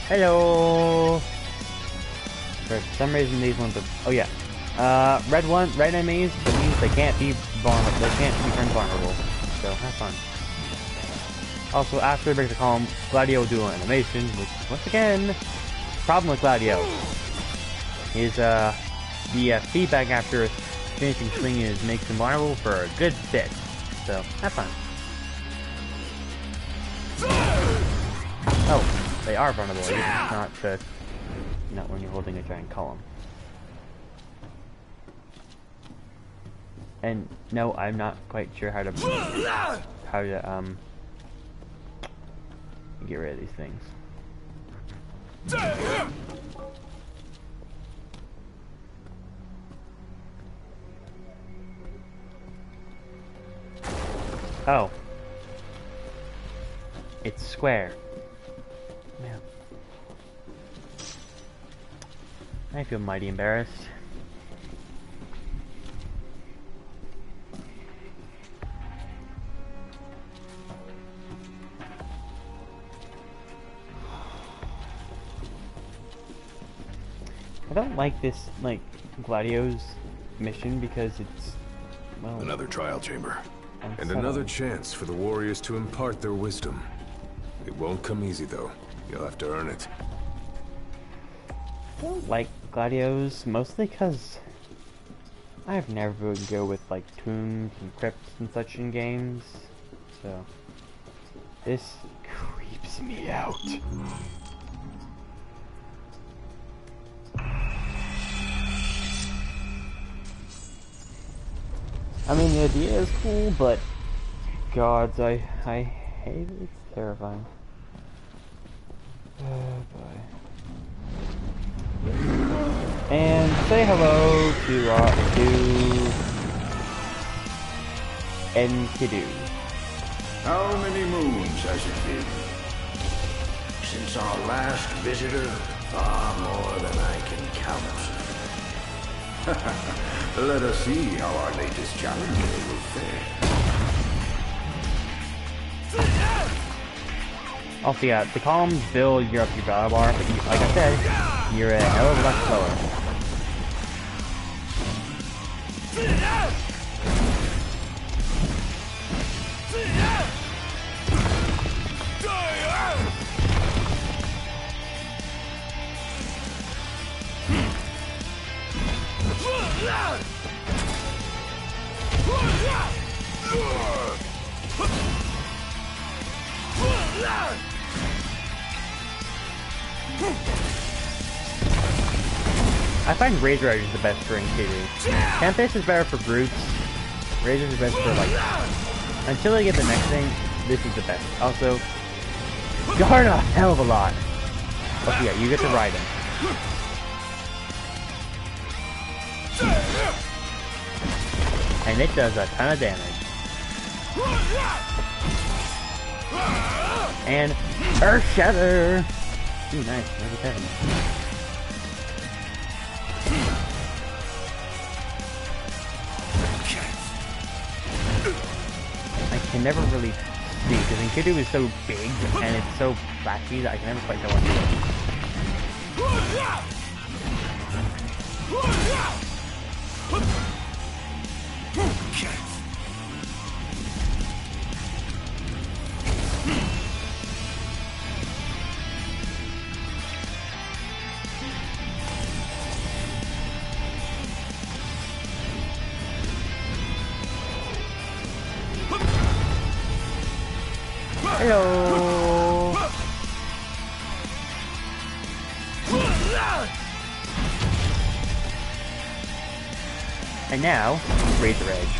[SPEAKER 1] Hello. For some reason these ones are. Oh yeah. Red enemies. That means they can't be vulnerable. They can't be turned vulnerable. So have fun. Also, after they break the column, Gladio will do an animation, which once again, problem with Gladio is the feedback after finishing swinging is makes him vulnerable for a good bit. So have fun. Oh, they are vulnerable. It's not when you're holding a giant column. And no, I'm not quite sure how to get rid of these things. Oh. It's square. Man. I feel mighty embarrassed. I don't like this, like, Gladio's mission because it's, well...
[SPEAKER 2] Another trial chamber. And
[SPEAKER 1] unsettling.
[SPEAKER 2] another chance for the warriors to impart their wisdom. It won't come easy, though. You'll have to earn it.
[SPEAKER 1] I don't like Gladios, mostly because I've never would go with, like, tombs and crypts and such in games, so... This creeps me out. I mean, the idea is cool, but gods, I hate it. It's terrifying. Oh boy. And say hello to Enkidu.
[SPEAKER 11] How many moons has it been? Since our last visitor? Far more than I can count. Let us see how our latest challenger will fare.
[SPEAKER 1] Also, yeah, the columns build you up your battle bar, but you, like I said, you're a hell of a lot slower. I find Razor Edge is the best for Enkidu. Tempest is better for brutes. Razor is best for, like, until I get the next thing, this is the best. Also, guard a hell of a lot. Oh yeah, you get to ride him. And it does a ton of damage. And Earth Shatter! Ooh, nice. Level 7. I can never really see, because Enkidu is so big and it's so flashy that I can never quite tell what to Hello. And now, Razor Edge.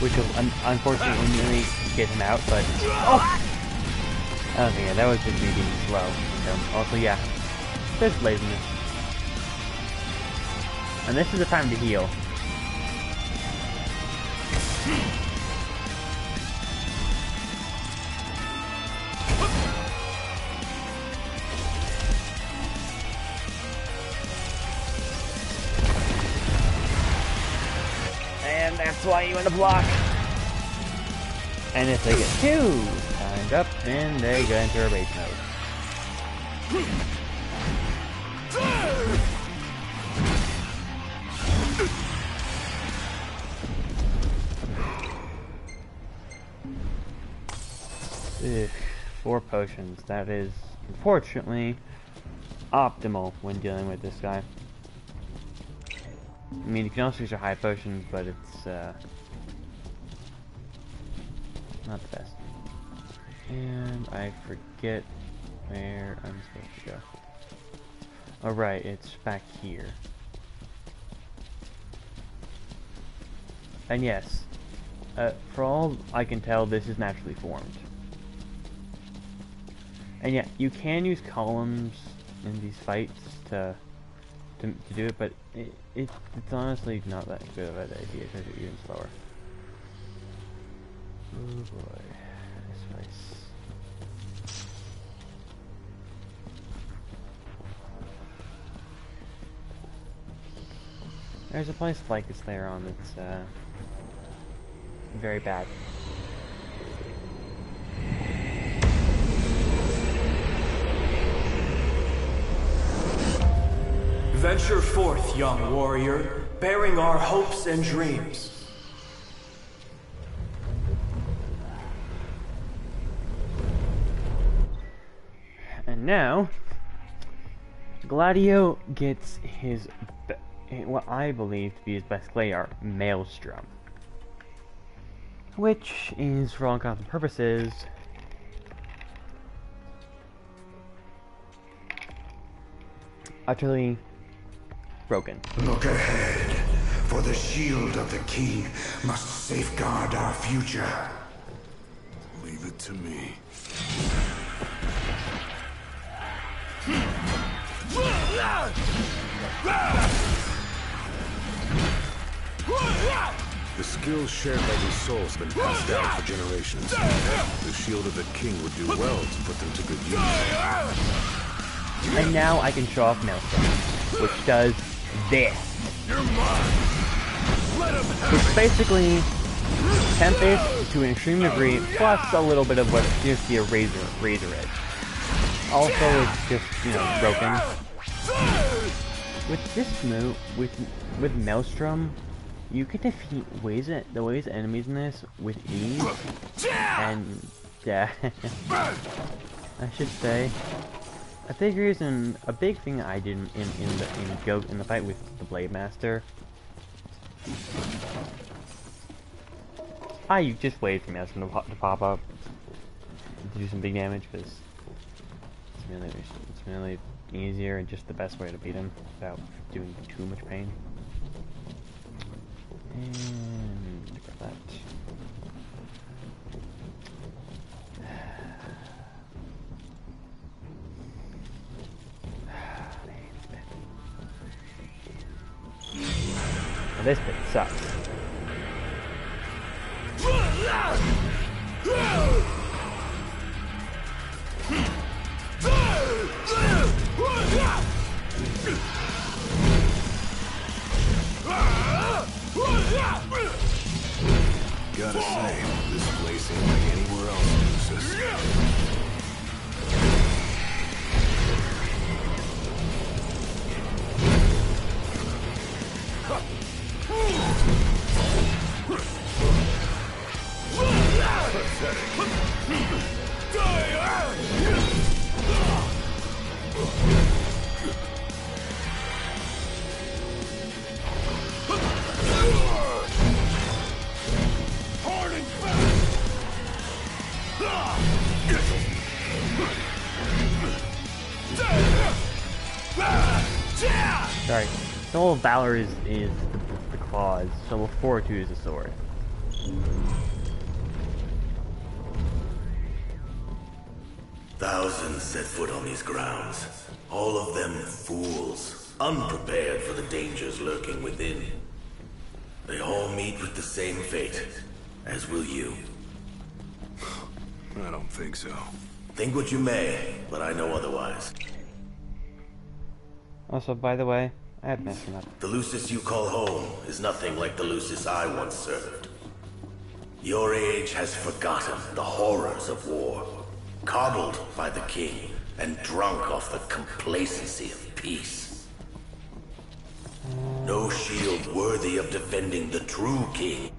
[SPEAKER 1] Which will unfortunately get him out, but... Oh! Okay, yeah, that was just me being slow. So, also, yeah, there's laziness. And this is the time to heal. And that's why you want to block. And if they get two timed up, then they go into a rage mode. Ugh, 4 potions. That is, unfortunately, optimal when dealing with this guy. I mean, you can also use your high potions, but it's, not the best. And I forget where I'm supposed to go. Oh, right, it's back here. And yes, for all I can tell, this is naturally formed. And yeah, you can use columns in these fights to do it, but it's honestly not that good of an idea because you're even slower. Oh boy, this place. There's a place like this later on that's very bad.
[SPEAKER 12] Venture forth, young warrior, bearing our hopes and dreams.
[SPEAKER 1] And now, Gladio gets his, what I believe to be his best clay art, Maelstrom. which is, for all intents and purposes, utterly broken.
[SPEAKER 8] Look ahead, for the shield of the king must safeguard our future.
[SPEAKER 2] Leave it to me. The skills shared by these souls have been passed down for generations. The shield of the king would do well to put them to good use.
[SPEAKER 1] And now I can show off Maelstrom, which does this. It's basically Tempest to an extreme degree, plus a little bit of what appears to be a razor edge. Also, it's just, you know, broken. With this move, with Maelstrom, you can defeat the ways enemies in this with ease, and yeah, I should say, a big thing I did in the fight with the Blade Master, I just waited for Maelstrom to pop up to do some big damage, because it's really easier and just the best way to beat him without doing too much pain. And grab that. Now this bit sucks.
[SPEAKER 2] Gotta say, this place ain't like anywhere else in Lucis.
[SPEAKER 1] Sorry. Soul of Valor is the claws. Soul of Fortitude is the sword.
[SPEAKER 5] Thousands set foot on these grounds. All of them fools, unprepared for the dangers lurking within. They all meet with the same fate, as will you.
[SPEAKER 2] I don't think so.
[SPEAKER 5] Think what you may, but I know otherwise.
[SPEAKER 1] Also, by the way, I have messed up.
[SPEAKER 5] The Lucis you call home is nothing like the Lucis I once served. Your age has forgotten the horrors of war, coddled by the king, and drunk off the complacency of peace. No shield worthy of defending the true king.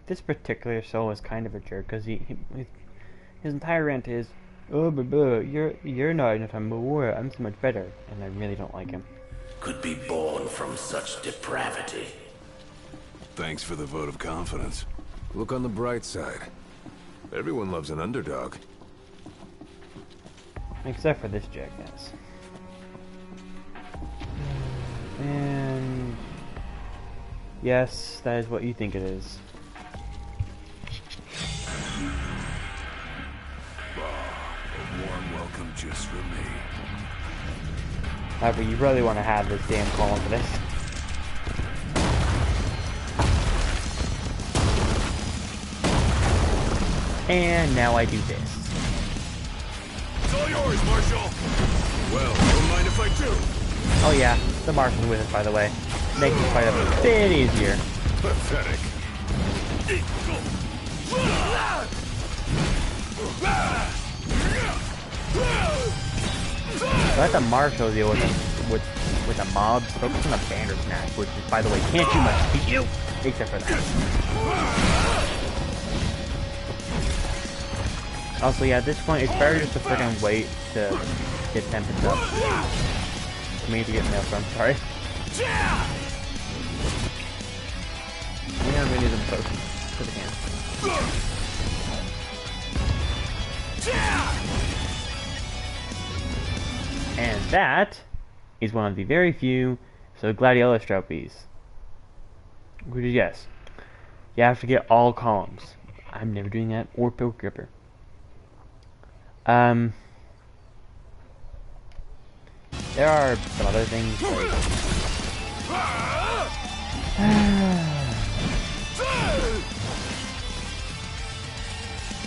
[SPEAKER 1] This particular soul is kind of a jerk, because his entire rant is, "Oh, you're not enough I'm more. I'm so much better," and I really don't like him.
[SPEAKER 5] Could be born from such depravity.
[SPEAKER 2] Thanks for the vote of confidence. Look on the bright side. Everyone loves an underdog.
[SPEAKER 1] Except for this jackass. And yes, that is what you think it is.
[SPEAKER 2] A warm welcome just for me.
[SPEAKER 1] However, you really want to have this damn column for this. And now I do this.
[SPEAKER 2] It's all yours, Marshal. Well, don't mind if I do.
[SPEAKER 1] Oh yeah, the Marshal's with us, by the way. Makes the fight a bit easier.
[SPEAKER 2] Pathetic.
[SPEAKER 1] Let the Marshal deal with the mobs. Focus on the Bandersnatch, which is, by the way, can't do much to you, except for that. Also, yeah, at this point, it's better just to freaking wait to get Tempest up. For me to get Maelstrom, sorry. Yeah, I'm gonna do them both. course I can. And that is one of the very few Gladiolus trophies. Which is yes. You have to get all columns. I'm never doing that, or Pill Gripper. There are some other things like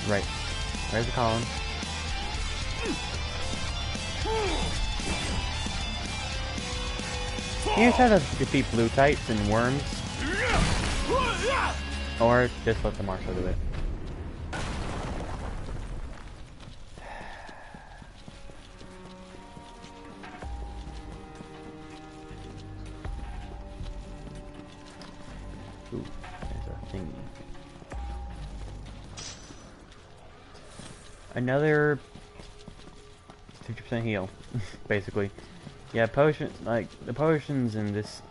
[SPEAKER 1] right. There's the column. You just have to defeat blue types and worms. Or just let the marshal do it. Ooh, there's a thingy. Another 50% heal, basically. Yeah, potions like the potions in this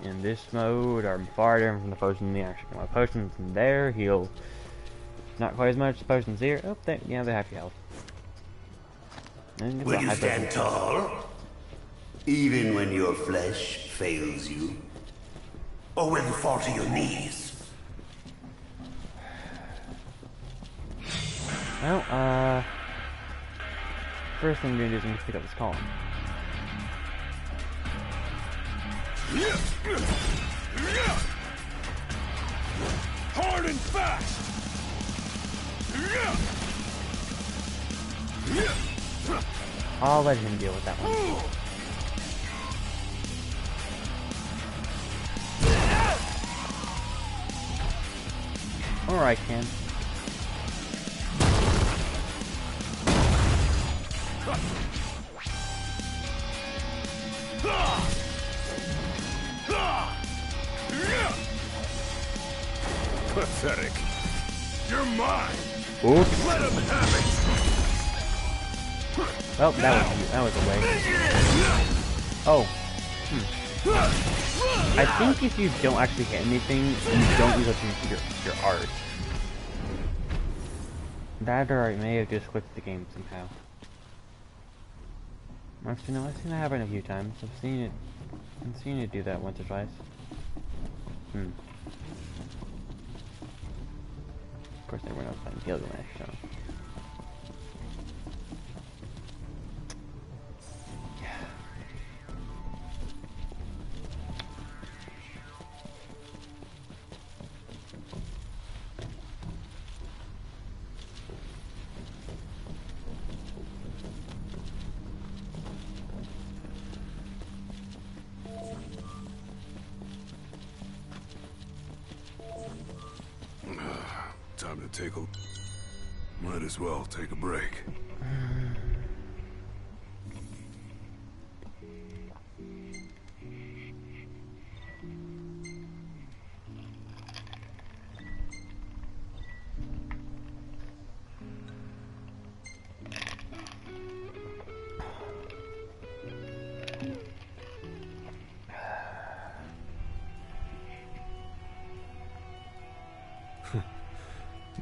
[SPEAKER 1] mode are far different from the potions in the action mode. Potions in there heal not quite as much as potions here. Oh, they have half your health.
[SPEAKER 5] Will you stand tall? Even when your flesh fails you? Or will you fall to your knees?
[SPEAKER 1] Well, first thing I'm gonna do is I'm gonna pick up this column.
[SPEAKER 6] Hard and fast!
[SPEAKER 1] I'll let him deal with that one. Or I can.
[SPEAKER 6] Pathetic. You're mine.
[SPEAKER 1] Oops.
[SPEAKER 6] Let him have it.
[SPEAKER 1] Well, that was a waste. Oh. I think if you don't actually hit anything, you don't use up your art. That, or I may have just glitched the game somehow. Actually, no, I've seen that happen a few times. I've seen it do that once or twice. Of course, everyone else playing Gilgamesh, so.
[SPEAKER 2] Time to take a... Might as well take a break.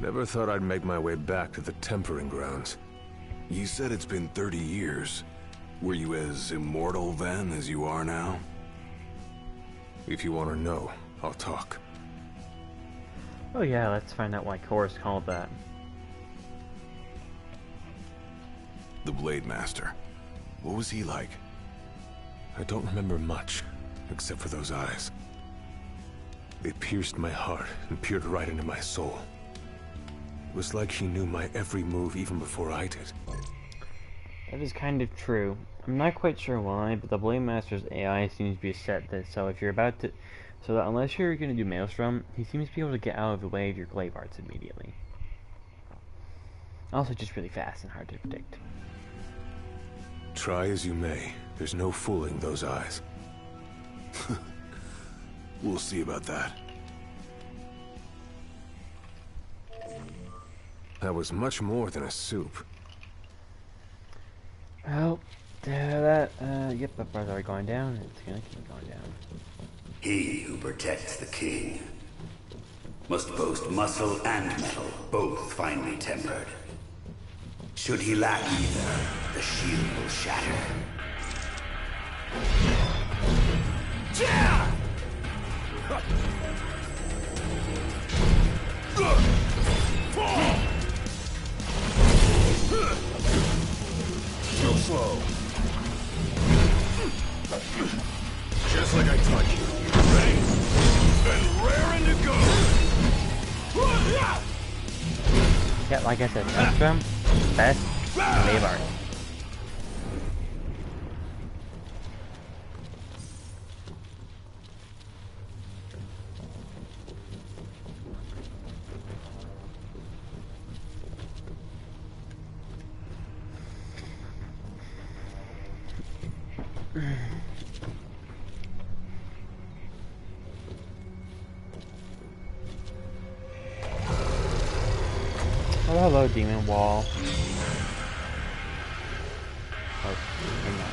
[SPEAKER 9] Never thought I'd make my way back to the tempering grounds.
[SPEAKER 2] You said it's been 30 years. Were you as immortal then as you are now?
[SPEAKER 9] If you want to know, I'll talk.
[SPEAKER 1] Oh yeah, let's find out why Kor's called that.
[SPEAKER 2] The Blade Master. What was he like?
[SPEAKER 9] I don't remember much, except for those eyes. They pierced my heart and peered right into my soul. It was like he knew my every move even before I did.
[SPEAKER 1] That is kind of true. I'm not quite sure why, but the Blade Master's AI seems to be set that so if you're about to... So that unless you're going to do Maelstrom, he seems to be able to get out of the way of your glaive arts immediately. Also just really fast and hard to predict.
[SPEAKER 9] Try as you may, there's no fooling those eyes.
[SPEAKER 2] We'll see about that.
[SPEAKER 9] That was much more than a soup.
[SPEAKER 1] Well, yep, that bar's already going down, and it's gonna keep going down.
[SPEAKER 5] He who protects the king
[SPEAKER 10] must boast muscle and metal, both finely tempered. Should he lack either, the shield will shatter.
[SPEAKER 2] Go slow. Just like I taught you. Ready? And raring to go.
[SPEAKER 1] Yeah, like I said, Nostrum, best wave art. Oh, hello, Demon Wall. Oh, hang on.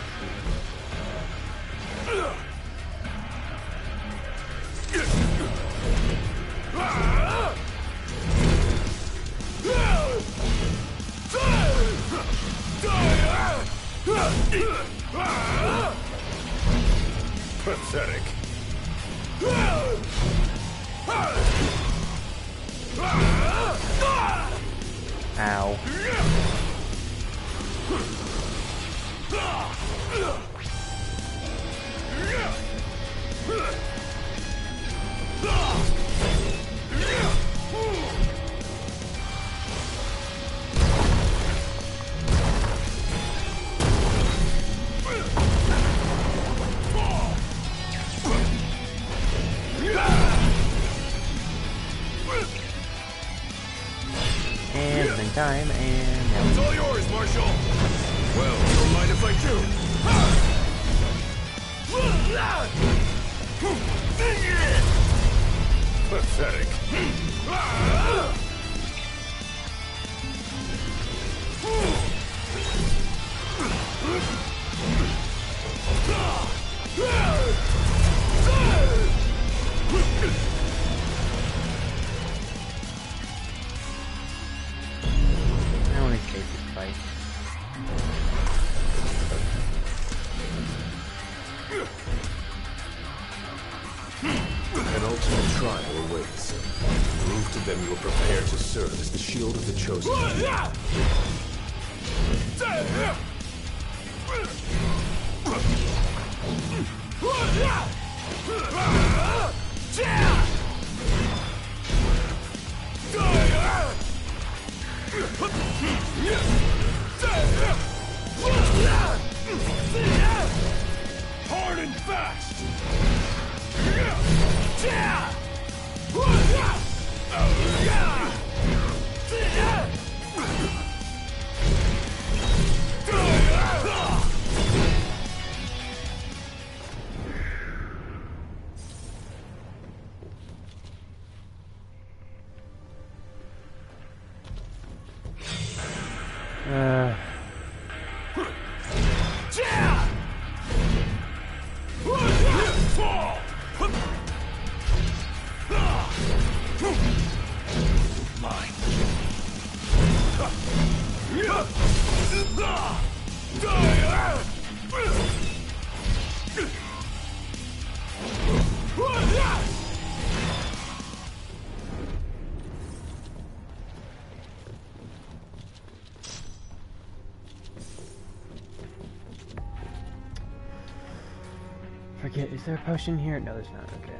[SPEAKER 2] Pathetic.
[SPEAKER 1] Ow. And then time, and now
[SPEAKER 2] It's all yours, Marshal. Well, don't mind if I do. Pathetic.
[SPEAKER 1] I want to escape this fight.
[SPEAKER 2] An ultimate trial awaits. Prove to them you are prepared to serve as the shield of the chosen. Hard and fast!
[SPEAKER 1] Forget, is there a potion here? No, there's not. Okay.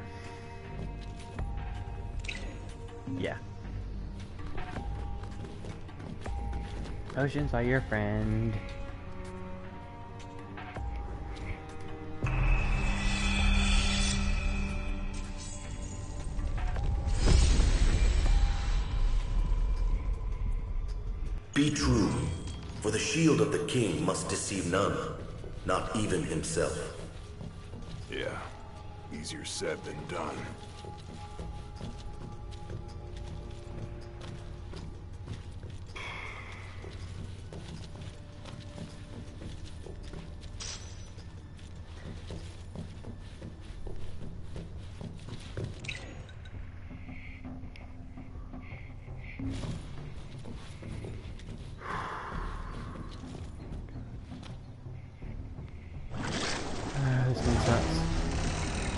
[SPEAKER 1] Yeah. Potions are your friend.
[SPEAKER 5] Be true, for the shield of the king must deceive none, not even himself.
[SPEAKER 2] Yeah, easier said than done.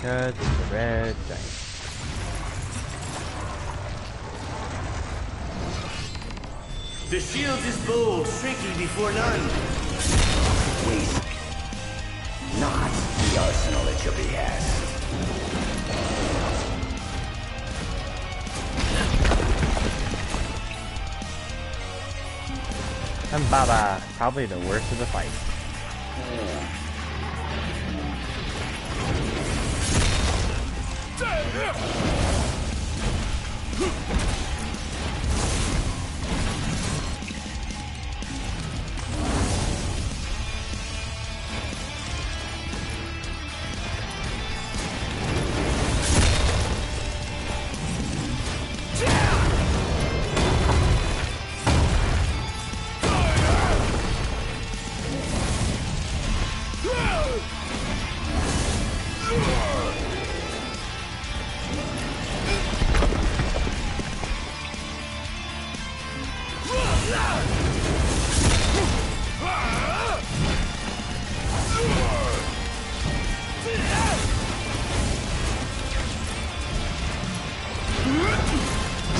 [SPEAKER 1] Because it's a red giant.
[SPEAKER 10] The shield is bold, shrinking before none. Waste not the arsenal at your behest.
[SPEAKER 1] And Baba, probably the worst of the fight.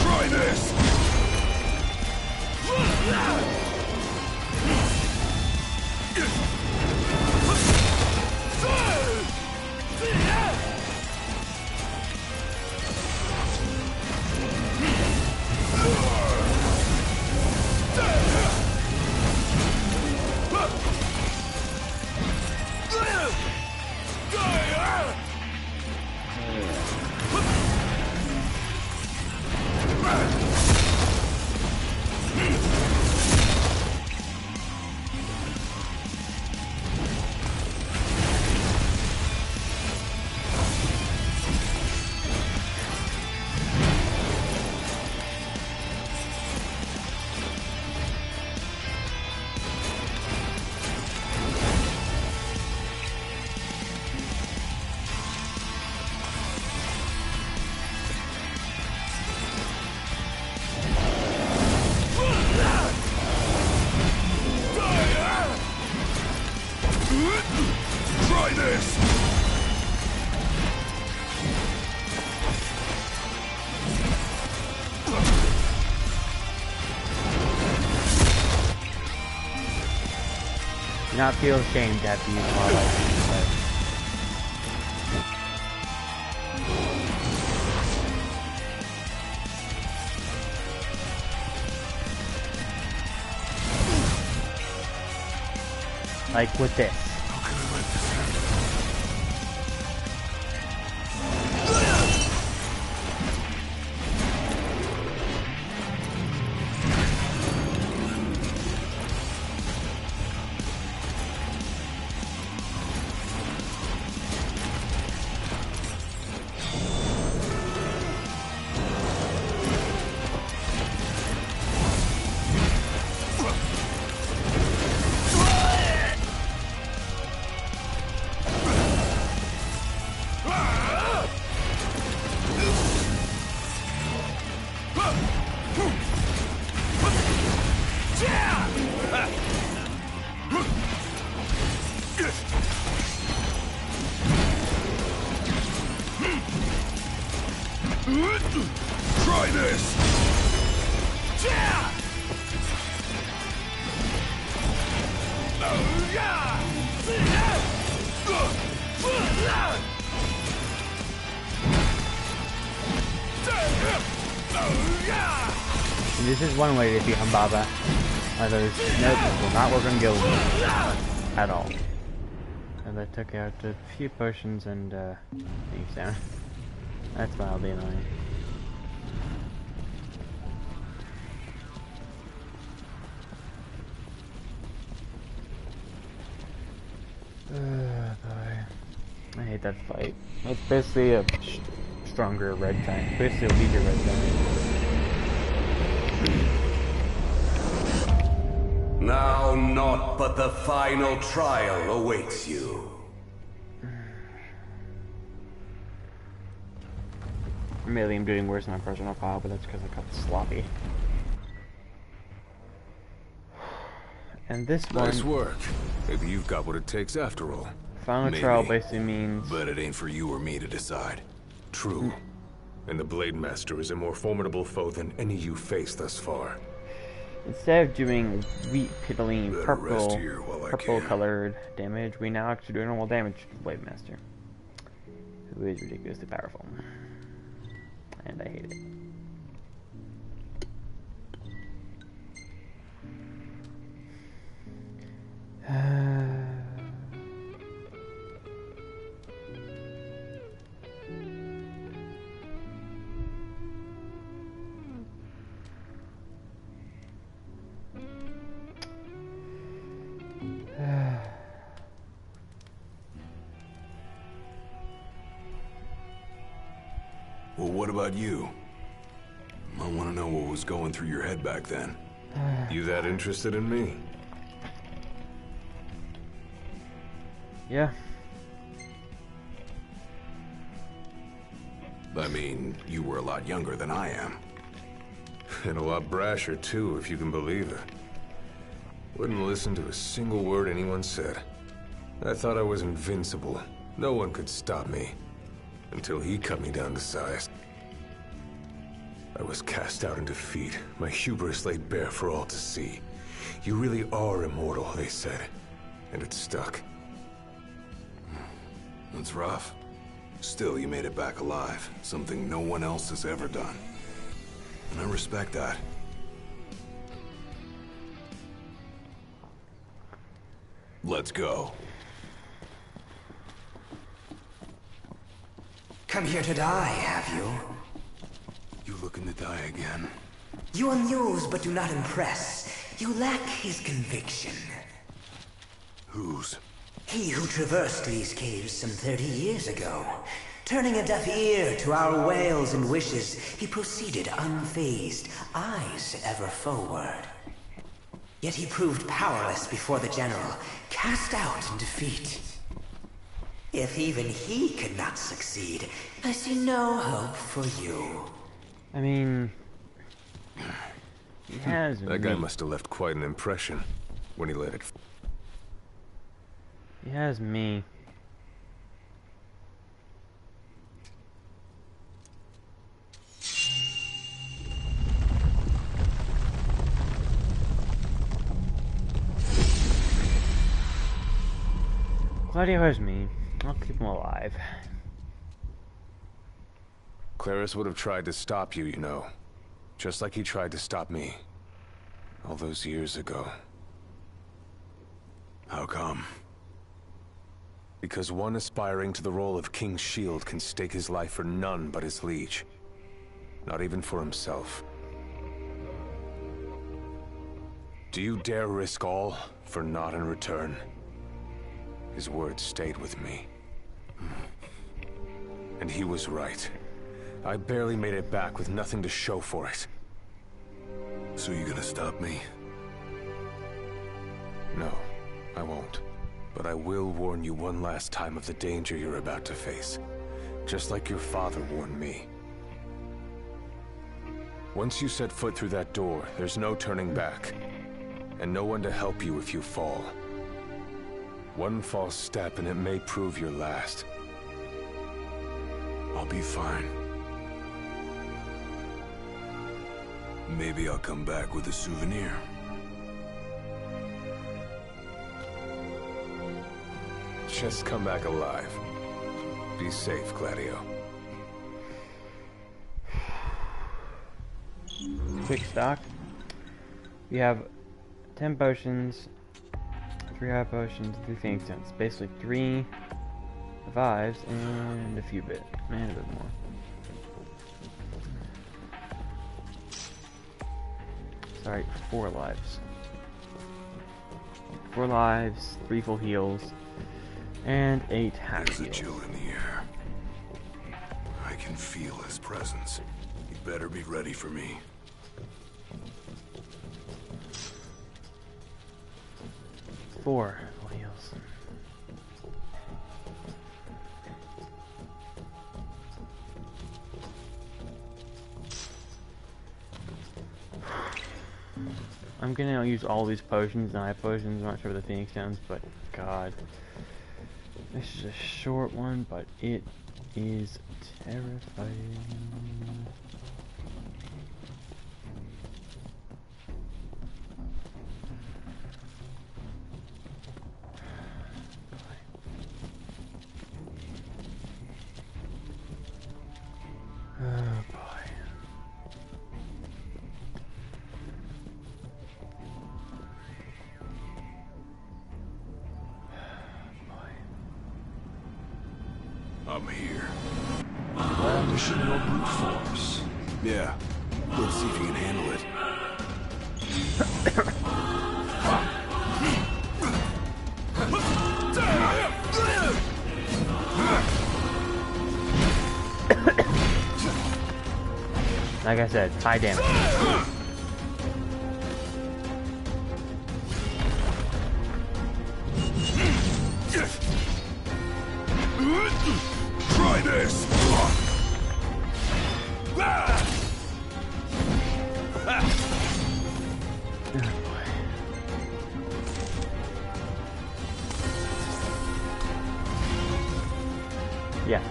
[SPEAKER 2] Try this! Try this!
[SPEAKER 1] Do not feel ashamed to have to use wildlife. Like with this.
[SPEAKER 2] Try this!
[SPEAKER 1] And this is one way to defeat Humbaba. Others, nope, this will not work on Gildan at all. And I took out a few potions and things down. That's mildly annoying. Boy. I hate that fight. It's basically a stronger red tank. Basically a weaker red tank.
[SPEAKER 10] Now naught but the final trial awaits you.
[SPEAKER 1] Maybe I'm doing worse than my personal file, but that's because I got sloppy. And this one...
[SPEAKER 2] Nice work. Maybe you've got what it takes after all.
[SPEAKER 1] Final trial basically means...
[SPEAKER 2] But it ain't for you or me to decide.
[SPEAKER 9] True. And the Blade Master is a more formidable foe than any you faced thus far.
[SPEAKER 1] Instead of doing wheat piddling purple
[SPEAKER 2] can.
[SPEAKER 1] colored damage, we now actually do normal damage to the Blade Master, who is ridiculously powerful. And I hate it.
[SPEAKER 2] Well, what about you? I want to know what was going through your head back then.
[SPEAKER 9] You that interested in me?
[SPEAKER 1] Yeah.
[SPEAKER 2] I mean, you were a lot younger than I am.
[SPEAKER 9] And a lot brasher, too, if you can believe it. Wouldn't listen to a single word anyone said. I thought I was invincible. No one could stop me. Until he cut me down to size. I was cast out in defeat, my hubris laid bare for all to see. You really are immortal, they said. And it stuck.
[SPEAKER 2] That's rough. Still, you made it back alive. Something no one else has ever done. And I respect that. Let's go.
[SPEAKER 10] Come here to die, have you?
[SPEAKER 2] You looking to die again?
[SPEAKER 10] You amuse but do not impress. You lack his conviction.
[SPEAKER 2] Whose?
[SPEAKER 10] He who traversed these caves some 30 years ago. Turning a deaf ear to our wails and wishes, he proceeded unfazed, eyes ever forward. Yet he proved powerless before the general, cast out in defeat. If even he could not succeed, I see no hope for you.
[SPEAKER 1] I mean... He has
[SPEAKER 9] That guy must have left quite an impression when he let it...
[SPEAKER 1] He has me. Gladio has me. I'll keep him alive.
[SPEAKER 9] Claris would have tried to stop you, you know. Just like he tried to stop me. All those years ago.
[SPEAKER 2] How come?
[SPEAKER 9] Because one aspiring to the role of King's Shield can stake his life for none but his liege. Not even for himself. Do you dare risk all for naught in return? His words stayed with me. And he was right. I barely made it back with nothing to show for it.
[SPEAKER 2] So you gonna stop me?
[SPEAKER 9] No, I won't. But I will warn you one last time of the danger you're about to face. Just like your father warned me. Once you set foot through that door, there's no turning back. And no one to help you if you fall. One false step and it may prove your last.
[SPEAKER 2] I'll be fine. Maybe I'll come back with a souvenir.
[SPEAKER 9] Just come back alive. Be safe, Gladio.
[SPEAKER 1] Quick stock. We have 10 potions, 3 high potions, 3 Phoenix Stones. Basically 3 revives and a few bit. And a bit more. Sorry, 4 lives. 4 lives, 3 full heals, and 8 half
[SPEAKER 2] There's
[SPEAKER 1] heals.
[SPEAKER 2] a chill in the air. I can feel his presence. You better be ready for me.
[SPEAKER 1] Four full heals. I'm gonna use all these potions and high potions. I'm not sure of the Phoenix Stones, but God. This is a short one, but it is terrifying. Oh boy.
[SPEAKER 2] I'm here.
[SPEAKER 9] Brandishing your brute force.
[SPEAKER 2] Yeah. Let's see if you can handle it.
[SPEAKER 1] Like I said, high damage.
[SPEAKER 2] Try this!
[SPEAKER 1] Yeah.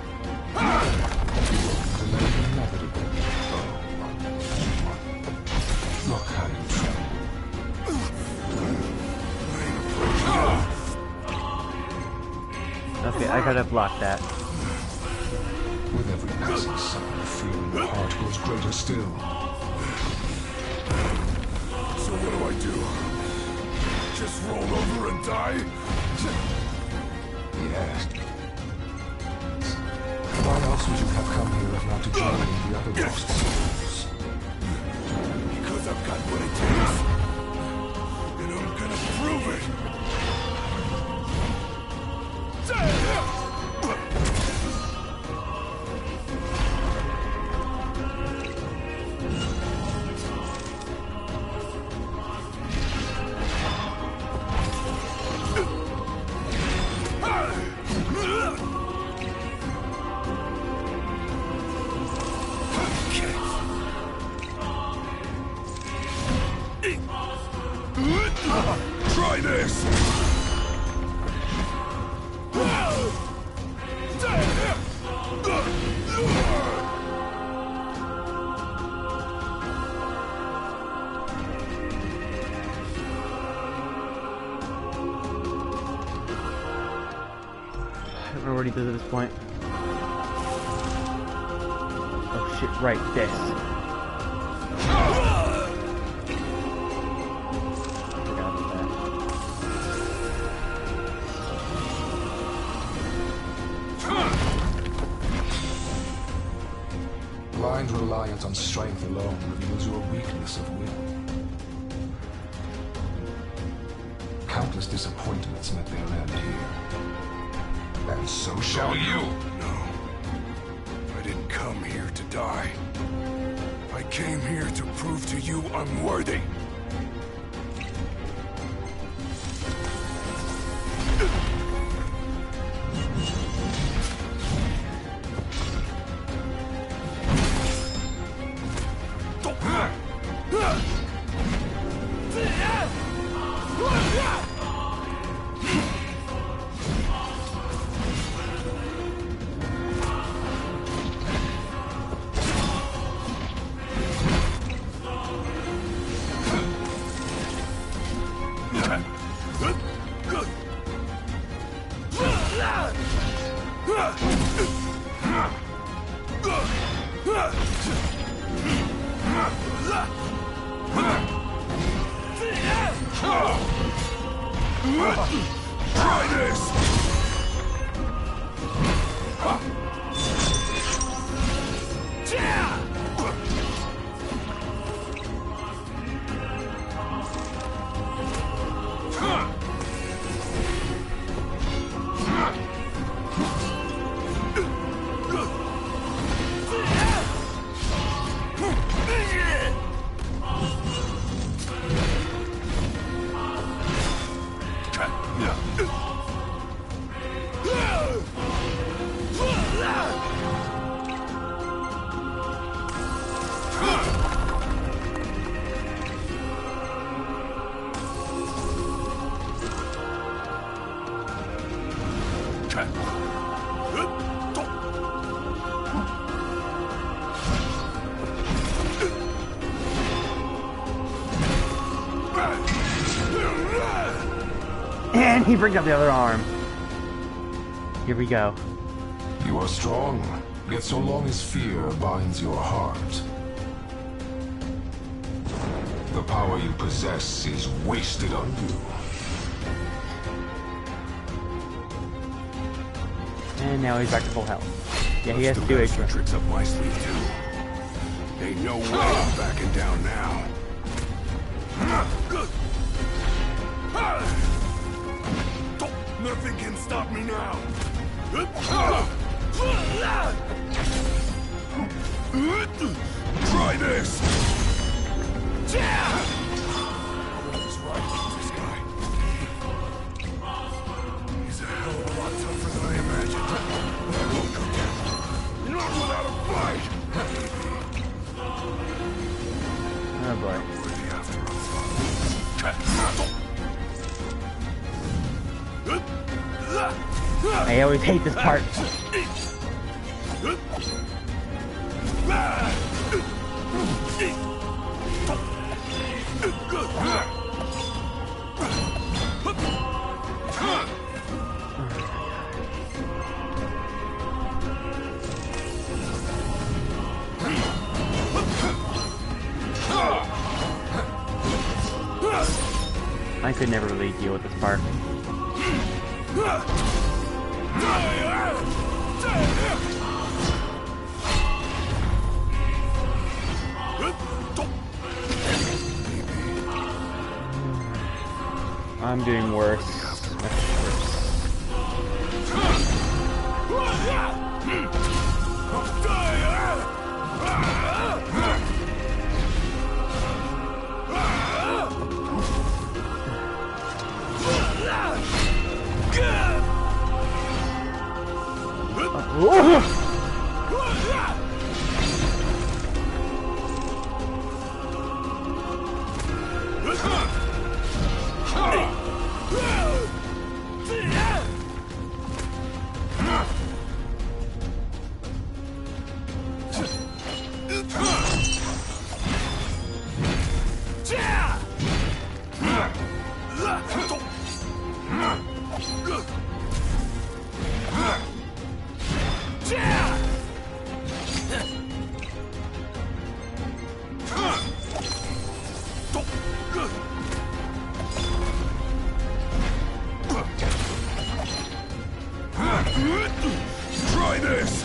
[SPEAKER 9] Look how you tremble.
[SPEAKER 1] Okay, I gotta block that.
[SPEAKER 9] With every passing second, the fear in your heart grows greater still.
[SPEAKER 2] So what do? Just roll over and die?
[SPEAKER 9] Yes. Why else would you have come here if not to join the other lost souls?
[SPEAKER 2] Because I've got what it takes. And I'm gonna prove it! Try this!
[SPEAKER 1] I don't know what he does at this point. Oh shit, right, this. Forgot about that.
[SPEAKER 9] Blind reliance on strength alone reveals your weakness of will. Countless disappointments met their end here. And so shall you.
[SPEAKER 2] No. I didn't come here to die. I came here to prove to you I'm worthy. Try this!
[SPEAKER 1] He brings up the other arm. Here we go.
[SPEAKER 9] You are strong, yet so long as fear binds your heart, the power you possess is wasted on you.
[SPEAKER 1] And now he's back to full health. Yeah, he has to do
[SPEAKER 2] Still got
[SPEAKER 1] extra.
[SPEAKER 2] some tricks up my sleeve too. Ain't no way I'm backing down now. Nothing can stop me now. Try this. He's right, this guy. He's a hell of a lot tougher than I imagined. I won't go down. Not without a fight.
[SPEAKER 1] Oh boy.
[SPEAKER 2] Worthy after all.
[SPEAKER 1] I always hate this part. I could never really deal with this part. I'm doing worse.
[SPEAKER 2] Try this.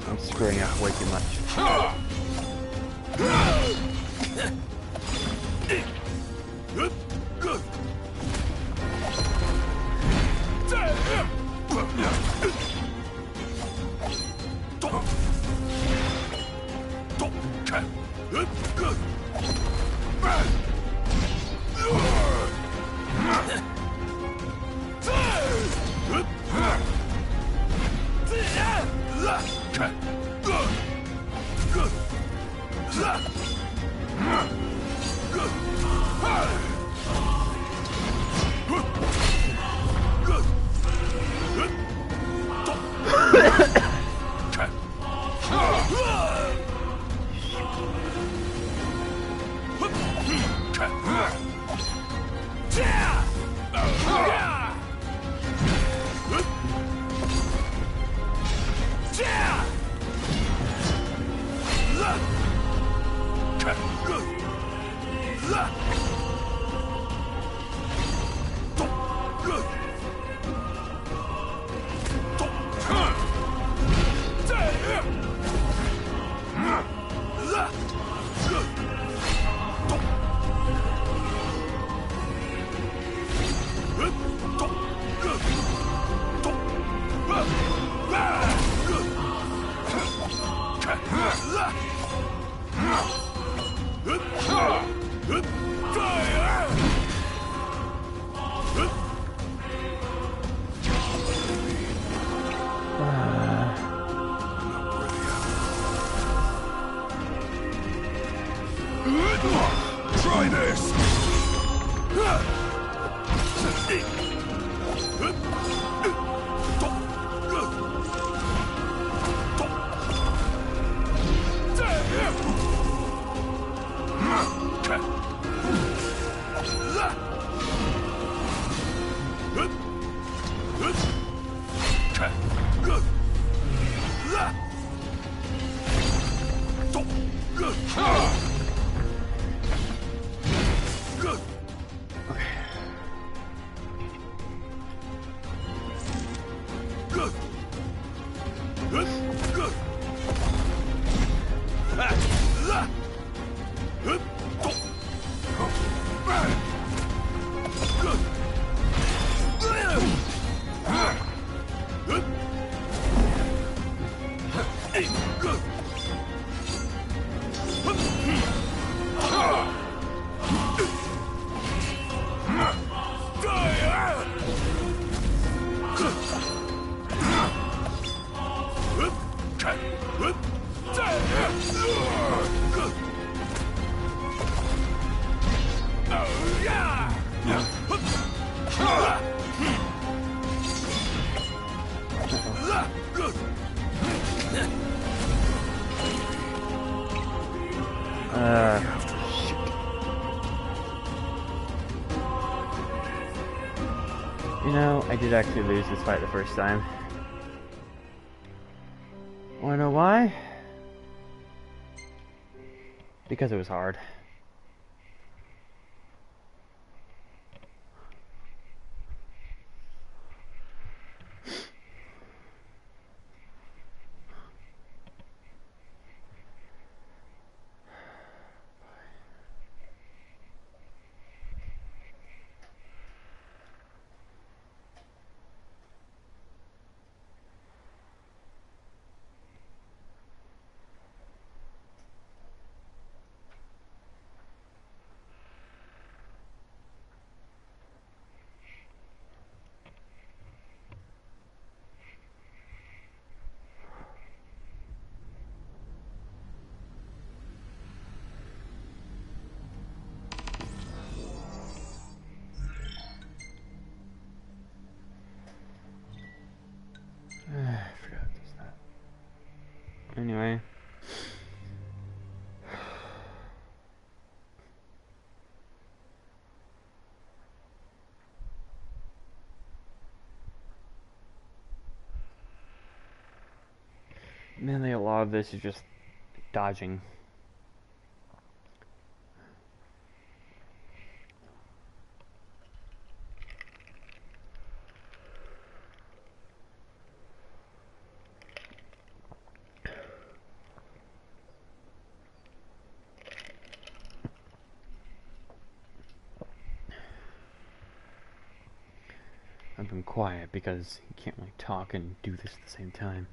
[SPEAKER 1] I'm screwing up way too much.
[SPEAKER 2] Try this!
[SPEAKER 1] You know, I did actually lose this fight the first time. Wanna know why? Because it was hard. I forgot this that. Anyway. Mainly a lot of this is just dodging. I've been quiet because you can't really talk and do this at the same time.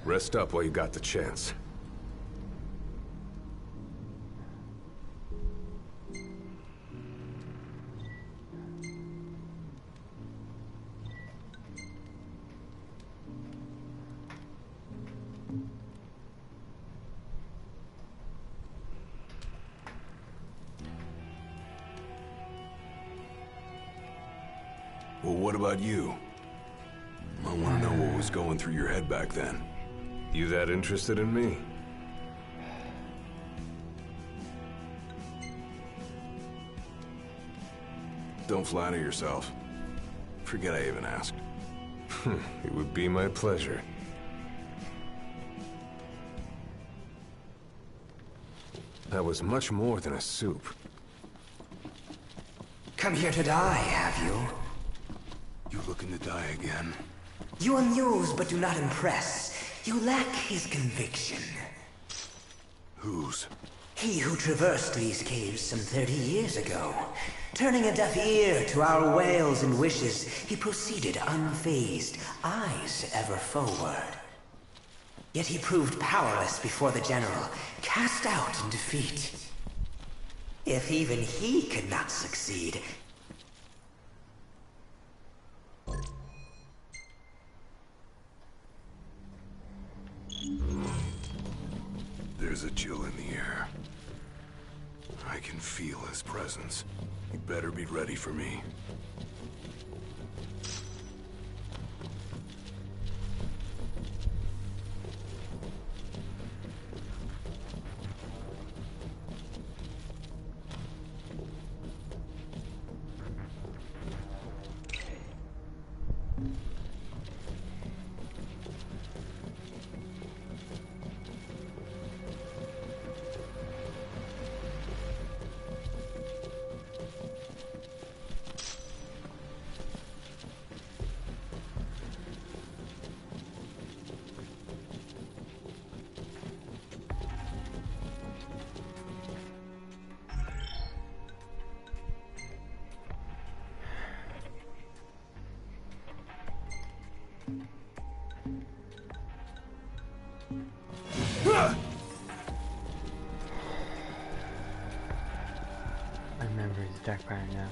[SPEAKER 2] Rest up while you got the chance. Well, what about you? I want to know what was going through your head back then. You that interested in me? Don't flatter yourself. Forget I even asked. It would be my pleasure. That was much more than a soup.
[SPEAKER 10] Come here to die, have you?
[SPEAKER 2] You looking to die again?
[SPEAKER 10] You amuse but do not impress. You lack his conviction.
[SPEAKER 2] Whose?
[SPEAKER 10] He who traversed these caves some 30 years ago. Turning a deaf ear to our wails and wishes, he proceeded unfazed, eyes ever forward. Yet he proved powerless before the general, cast out in defeat. If even he could not succeed,
[SPEAKER 2] there's a chill in the air. I can feel his presence. You better be ready for me.
[SPEAKER 1] I remember his deck right now.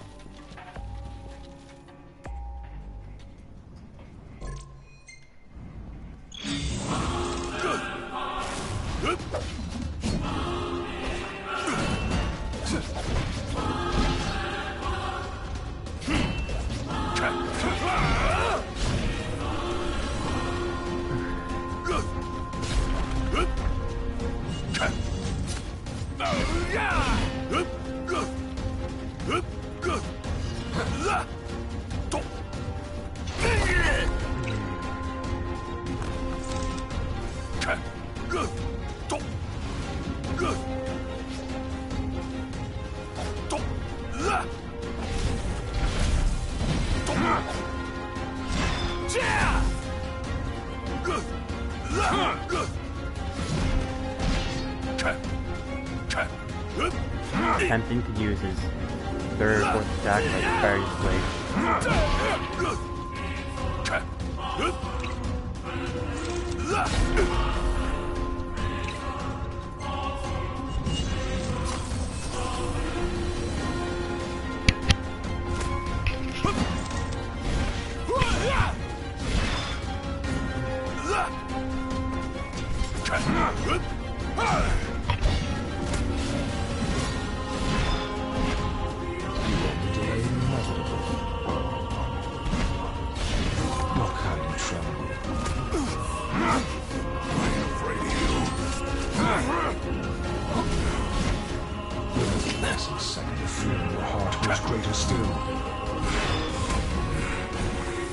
[SPEAKER 1] Attempting to use his third or fourth attack like Fairy Blade.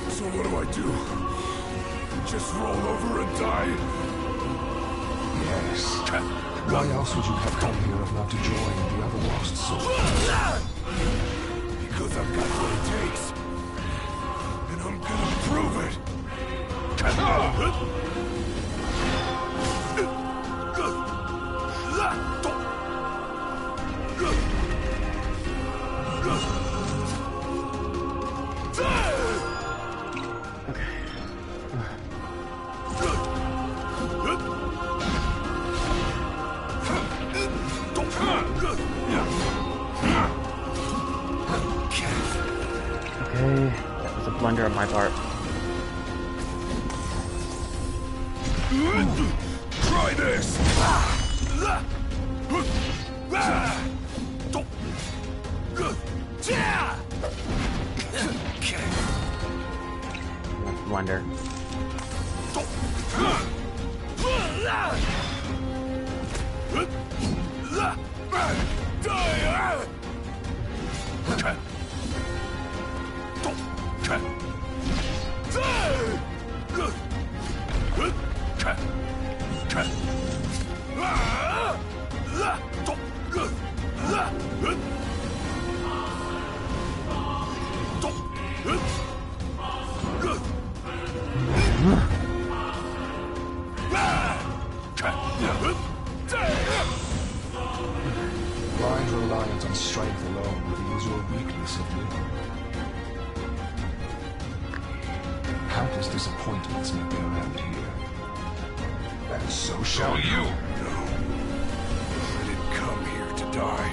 [SPEAKER 2] So what do I do? Just roll over and die?
[SPEAKER 9] Yes. Why else would you have come here if not to join the other lost souls?
[SPEAKER 2] Because I've got what it takes. And I'm gonna prove it.
[SPEAKER 1] blunder on my part.
[SPEAKER 2] Try this!
[SPEAKER 1] Blunder.
[SPEAKER 9] Blind reliance on strength alone reveals your weakness of will. Countless disappointments make their end here. And so shall you.
[SPEAKER 2] No. I didn't come here to die.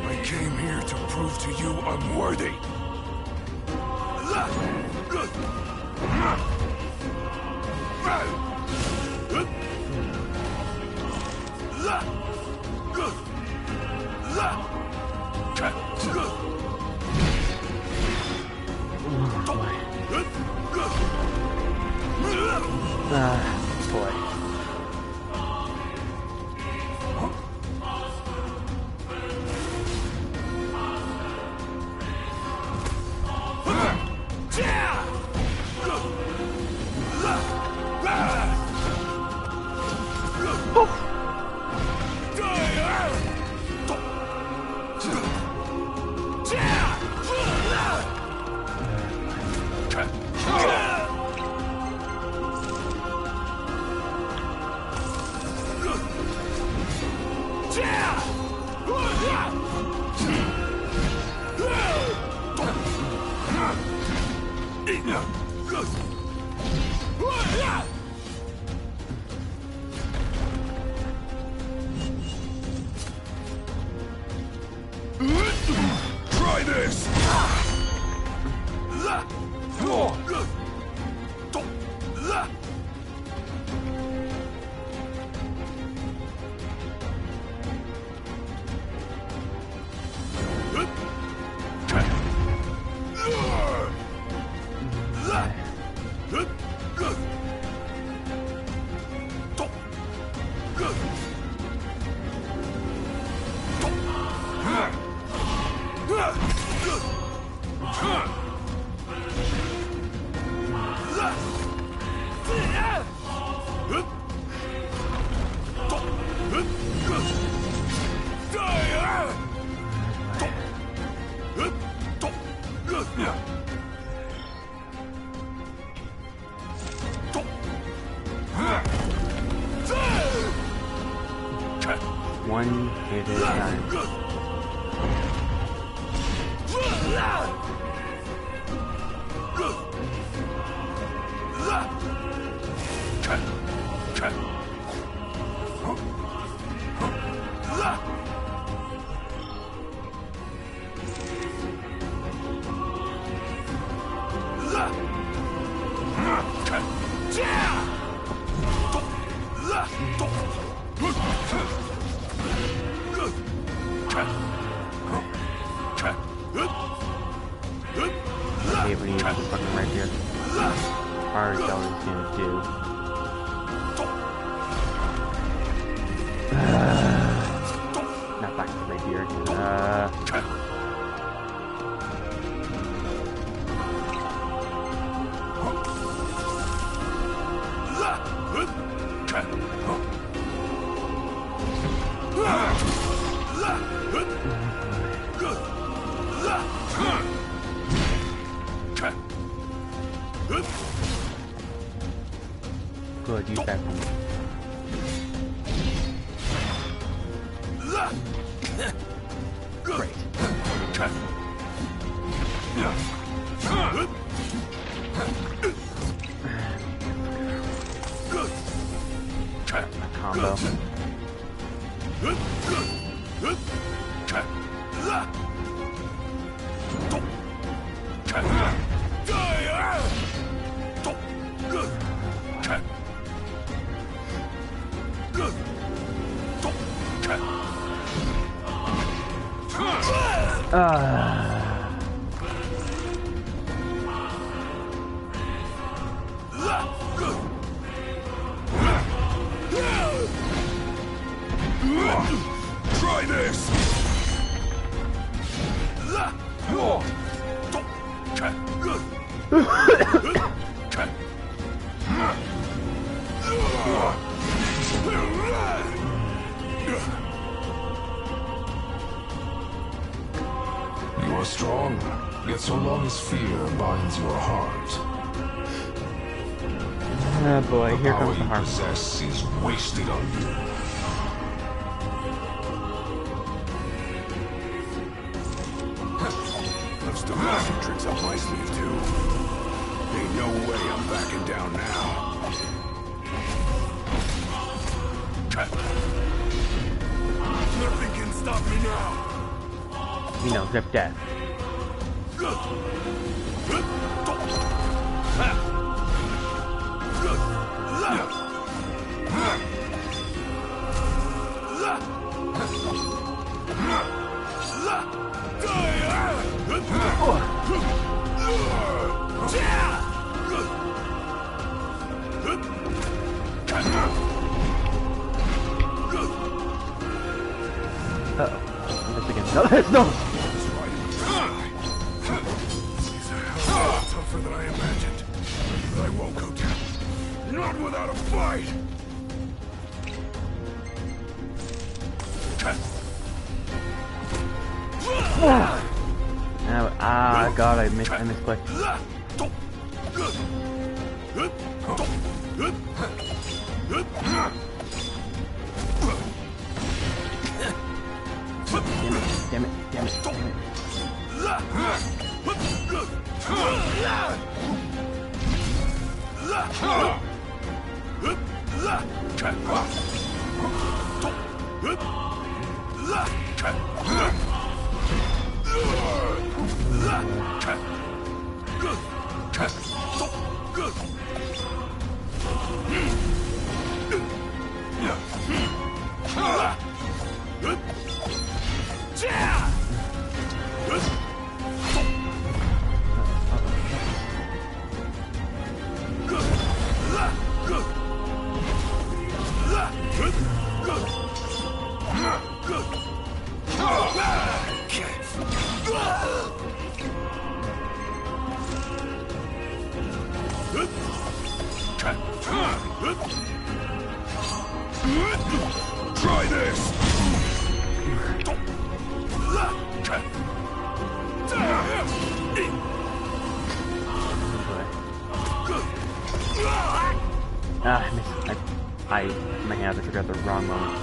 [SPEAKER 2] I came here to prove to you I'm worthy.
[SPEAKER 1] Boy.
[SPEAKER 2] Try this!
[SPEAKER 1] One hit at a time. Okay, but he's fucking right here. Hard is all he's gonna do. Not back to the rapier. Good, use that one. Great. A combo.
[SPEAKER 2] Try this!
[SPEAKER 9] You are strong, yet so long as fear binds your heart,
[SPEAKER 1] Oh boy, here
[SPEAKER 9] power
[SPEAKER 1] comes the
[SPEAKER 9] you
[SPEAKER 1] harm.
[SPEAKER 9] possess is wasted on you.
[SPEAKER 2] I've still got some tricks up my sleeve, too. Ain't no way I'm backing down now. Nothing can stop me now.
[SPEAKER 1] You know, zip death. Uh-oh. This again. No, no!
[SPEAKER 2] Tougher than I imagined. But I won't go down. Not without a fight!
[SPEAKER 1] God, I misclicked. Damn it.
[SPEAKER 2] Try this!
[SPEAKER 1] I missed. My hands I forgot the wrong moment.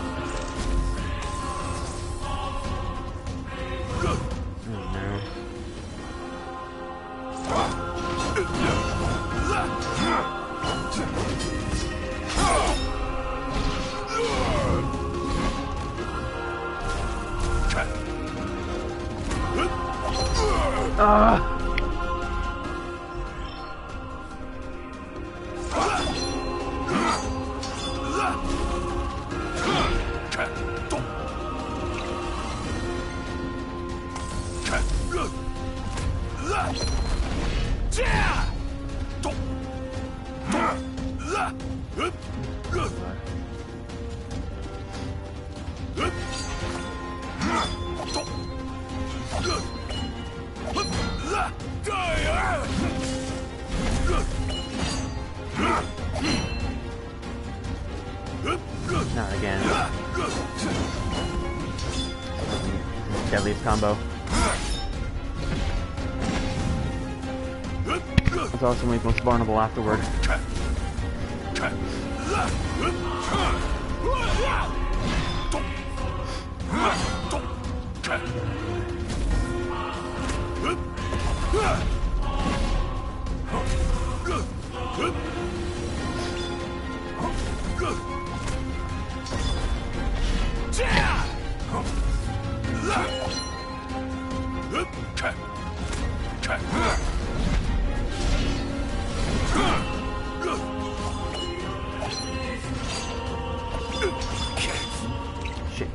[SPEAKER 1] Oh no. Not again. Deadliest combo. It's also when he's most vulnerable afterward. Shit.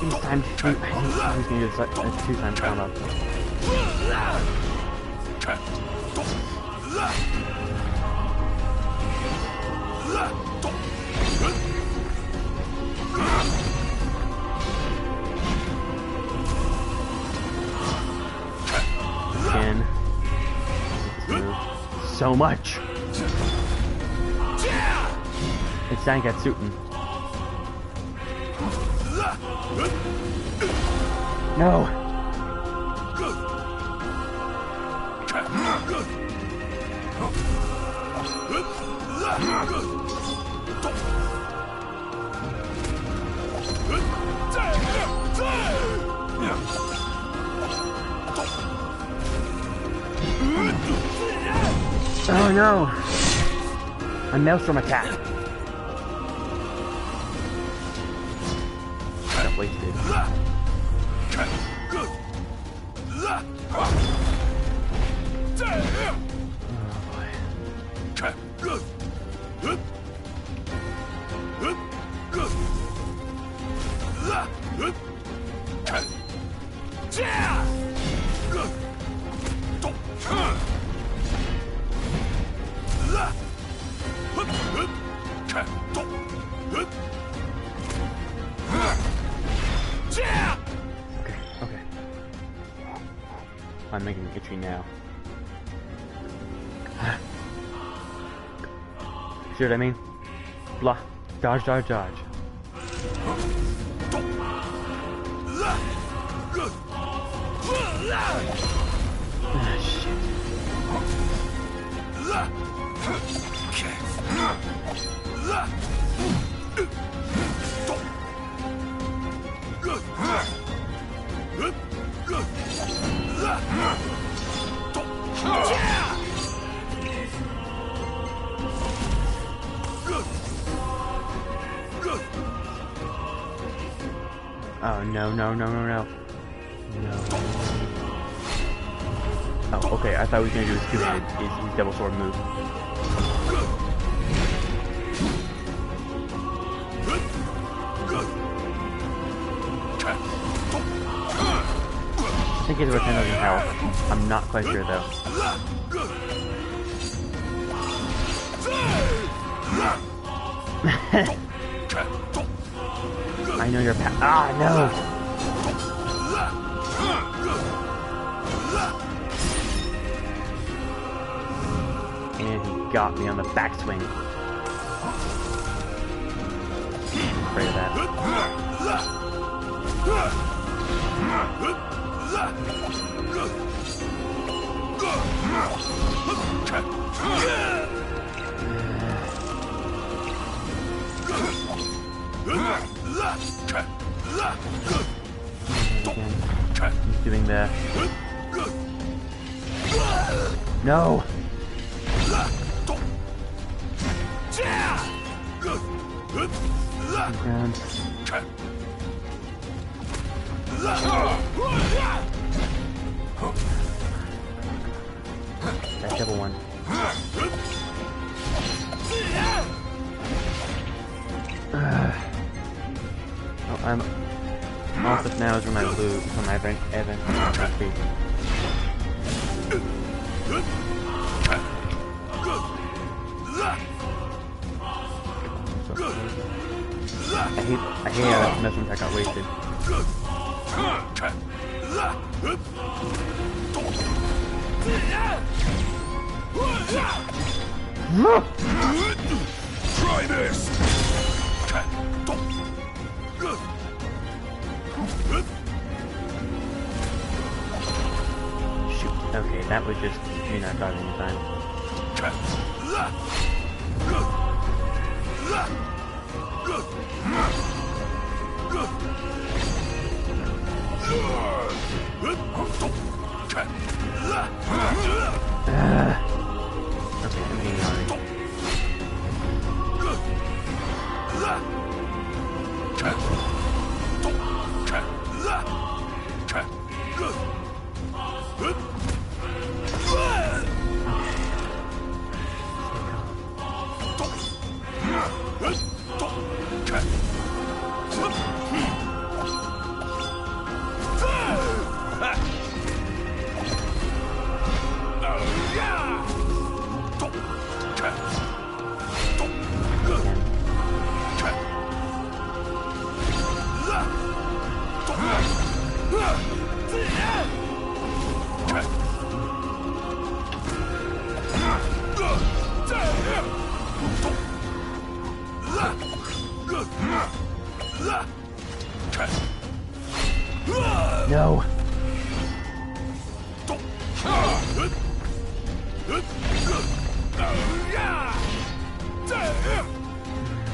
[SPEAKER 1] These times I He's gonna get a 2-time combo. Again. So much. It's Zangatsuten. No. Oh no! A maelstrom attack. Got wasted. Okay. I'm making it itchy now. See what I mean? Blah. Dodge, dodge, dodge. Ah, shit. Oh no, no, no, no, no. No. Oh, okay, I thought he was gonna do his two-handed, his double sword move. I think it's about 10,000 health. I'm not quite sure though. I know your path. Ah, no! And he got me on the backswing. Afraid of that. He's doing that. No! Down. That double one. Oh, I'm off it now is when I lose, when I event speed. I hate how that message I got wasted.
[SPEAKER 2] Try this.
[SPEAKER 1] Shoot. Okay, that was just me not dodging in time. Okay, I'm getting already.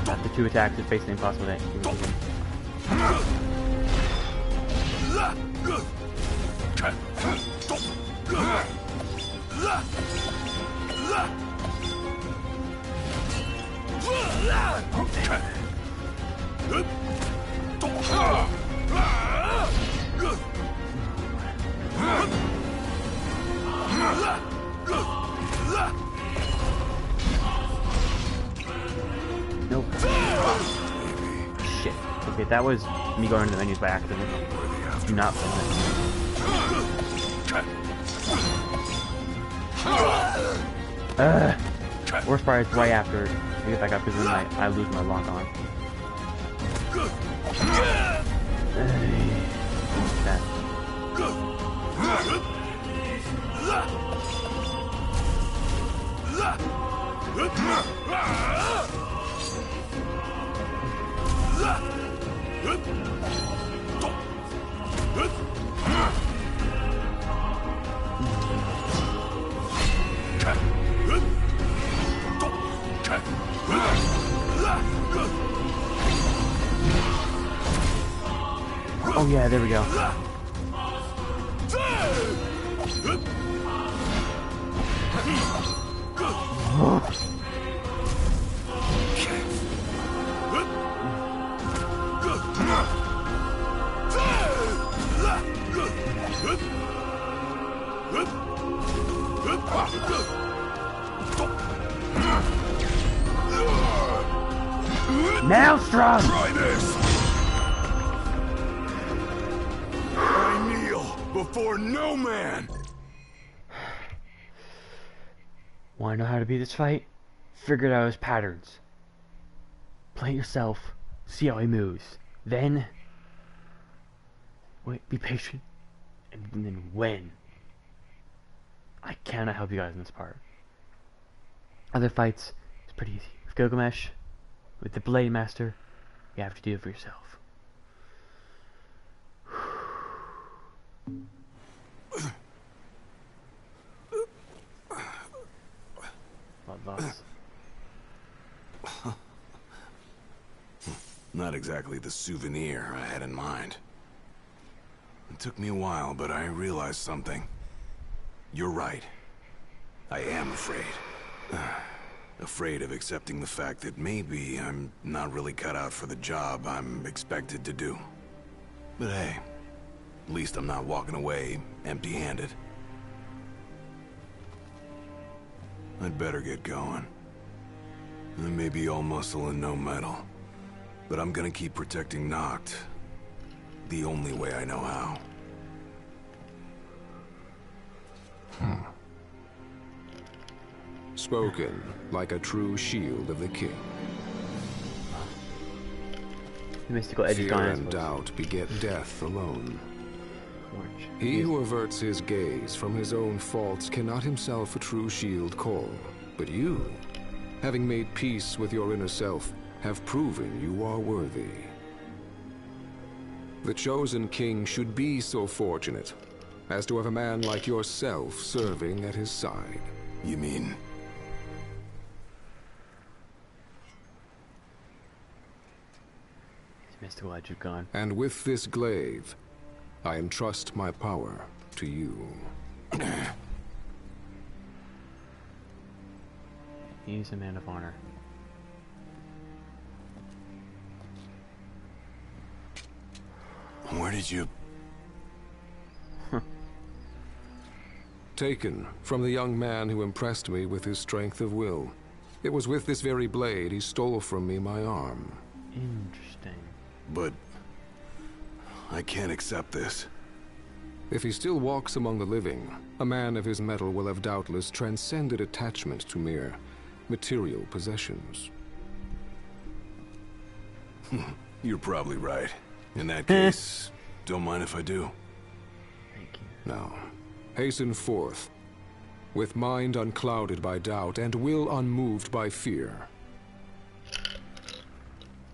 [SPEAKER 1] After 2 attacks, it face the impossible hit. Nope. Shit. Okay, that was me going into the menus by accident. Do not play that. Worst part is right after I get back up because then I lose my lock on. That. Oh yeah, there we go. Maelstrom!
[SPEAKER 2] Try this! I kneel before no man!
[SPEAKER 1] Want to know how to beat this fight? Figure out his patterns. Play it yourself, see how he moves. Then, wait, be patient, and then win. I cannot help you guys in this part. Other fights, it's pretty easy. With Gilgamesh, with the Blade Master, you have to do it for yourself. Lots.
[SPEAKER 2] Not exactly the souvenir I had in mind. It took me a while, but I realized something. You're right. I am afraid. Afraid of accepting the fact that maybe I'm not really cut out for the job I'm expected to do. But hey, at least I'm not walking away empty-handed. I'd better get going. I may be all muscle and no metal, but I'm gonna keep protecting Noct the only way I know how.
[SPEAKER 9] Spoken like a true shield of the king.
[SPEAKER 1] The mystical edge is
[SPEAKER 9] Fear
[SPEAKER 1] gone.
[SPEAKER 9] and doubt beget death alone. He who averts his gaze from his own faults cannot himself a true shield call. But you, having made peace with your inner self, have proven you are worthy. The chosen king should be so fortunate as to have a man like yourself serving at his side.
[SPEAKER 2] You mean?
[SPEAKER 1] His mystical edge is gone.
[SPEAKER 9] And with this glaive, I entrust my power to you.
[SPEAKER 1] He's a man of honor.
[SPEAKER 2] Where did you...
[SPEAKER 9] Taken from the young man who impressed me with his strength of will. It was with this very blade he stole from me my arm.
[SPEAKER 1] Interesting.
[SPEAKER 2] But... I can't accept this.
[SPEAKER 9] If he still walks among the living, a man of his mettle will have doubtless transcended attachment to mere material possessions.
[SPEAKER 2] You're probably right. In that case, don't mind if I do.
[SPEAKER 1] Thank you.
[SPEAKER 9] Now, hasten forth, with mind unclouded by doubt and will unmoved by fear.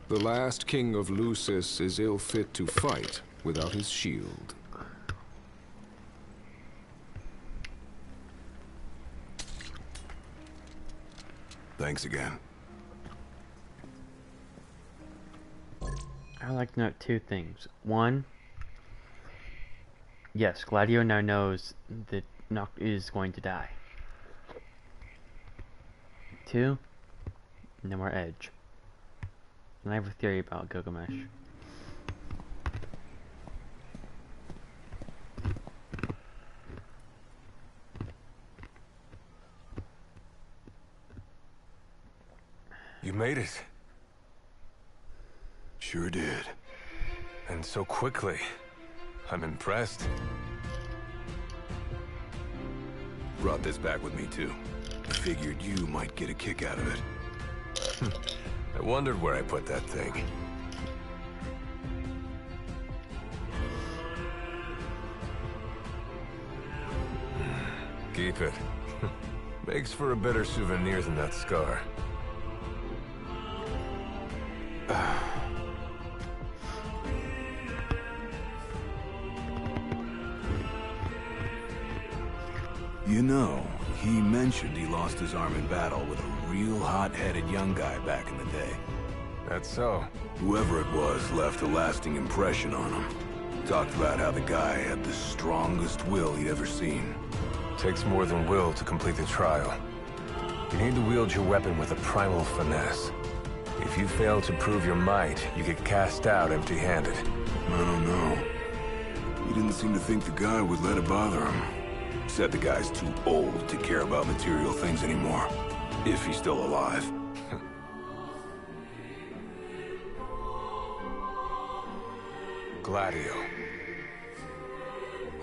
[SPEAKER 9] The last king of Lucis is ill fit to fight without his shield.
[SPEAKER 2] Thanks again.
[SPEAKER 1] I would like to note two things. One, yes, Gladio now knows that Noct is going to die. Two, no more Edge. And I have a theory about Gilgamesh.
[SPEAKER 9] You made it.
[SPEAKER 2] Sure did.
[SPEAKER 9] And so quickly. I'm impressed.
[SPEAKER 2] Brought this back with me too. Figured you might get a kick out of it.
[SPEAKER 9] I wondered where I put that thing. Keep it. Makes for a better souvenir than that scar.
[SPEAKER 2] You know, he mentioned he lost his arm in battle with a real hot-headed young guy back in the day.
[SPEAKER 9] That's so.
[SPEAKER 2] Whoever it was left a lasting impression on him. Talked about how the guy had the strongest will he'd ever seen.
[SPEAKER 9] Takes more than will to complete the trial. You need to wield your weapon with a primal finesse. If you fail to prove your might, you get cast out empty-handed.
[SPEAKER 2] I don't know. He didn't seem to think the guy would let it bother him. Said the guy's too old to care about material things anymore. If he's still alive.
[SPEAKER 9] Gladio.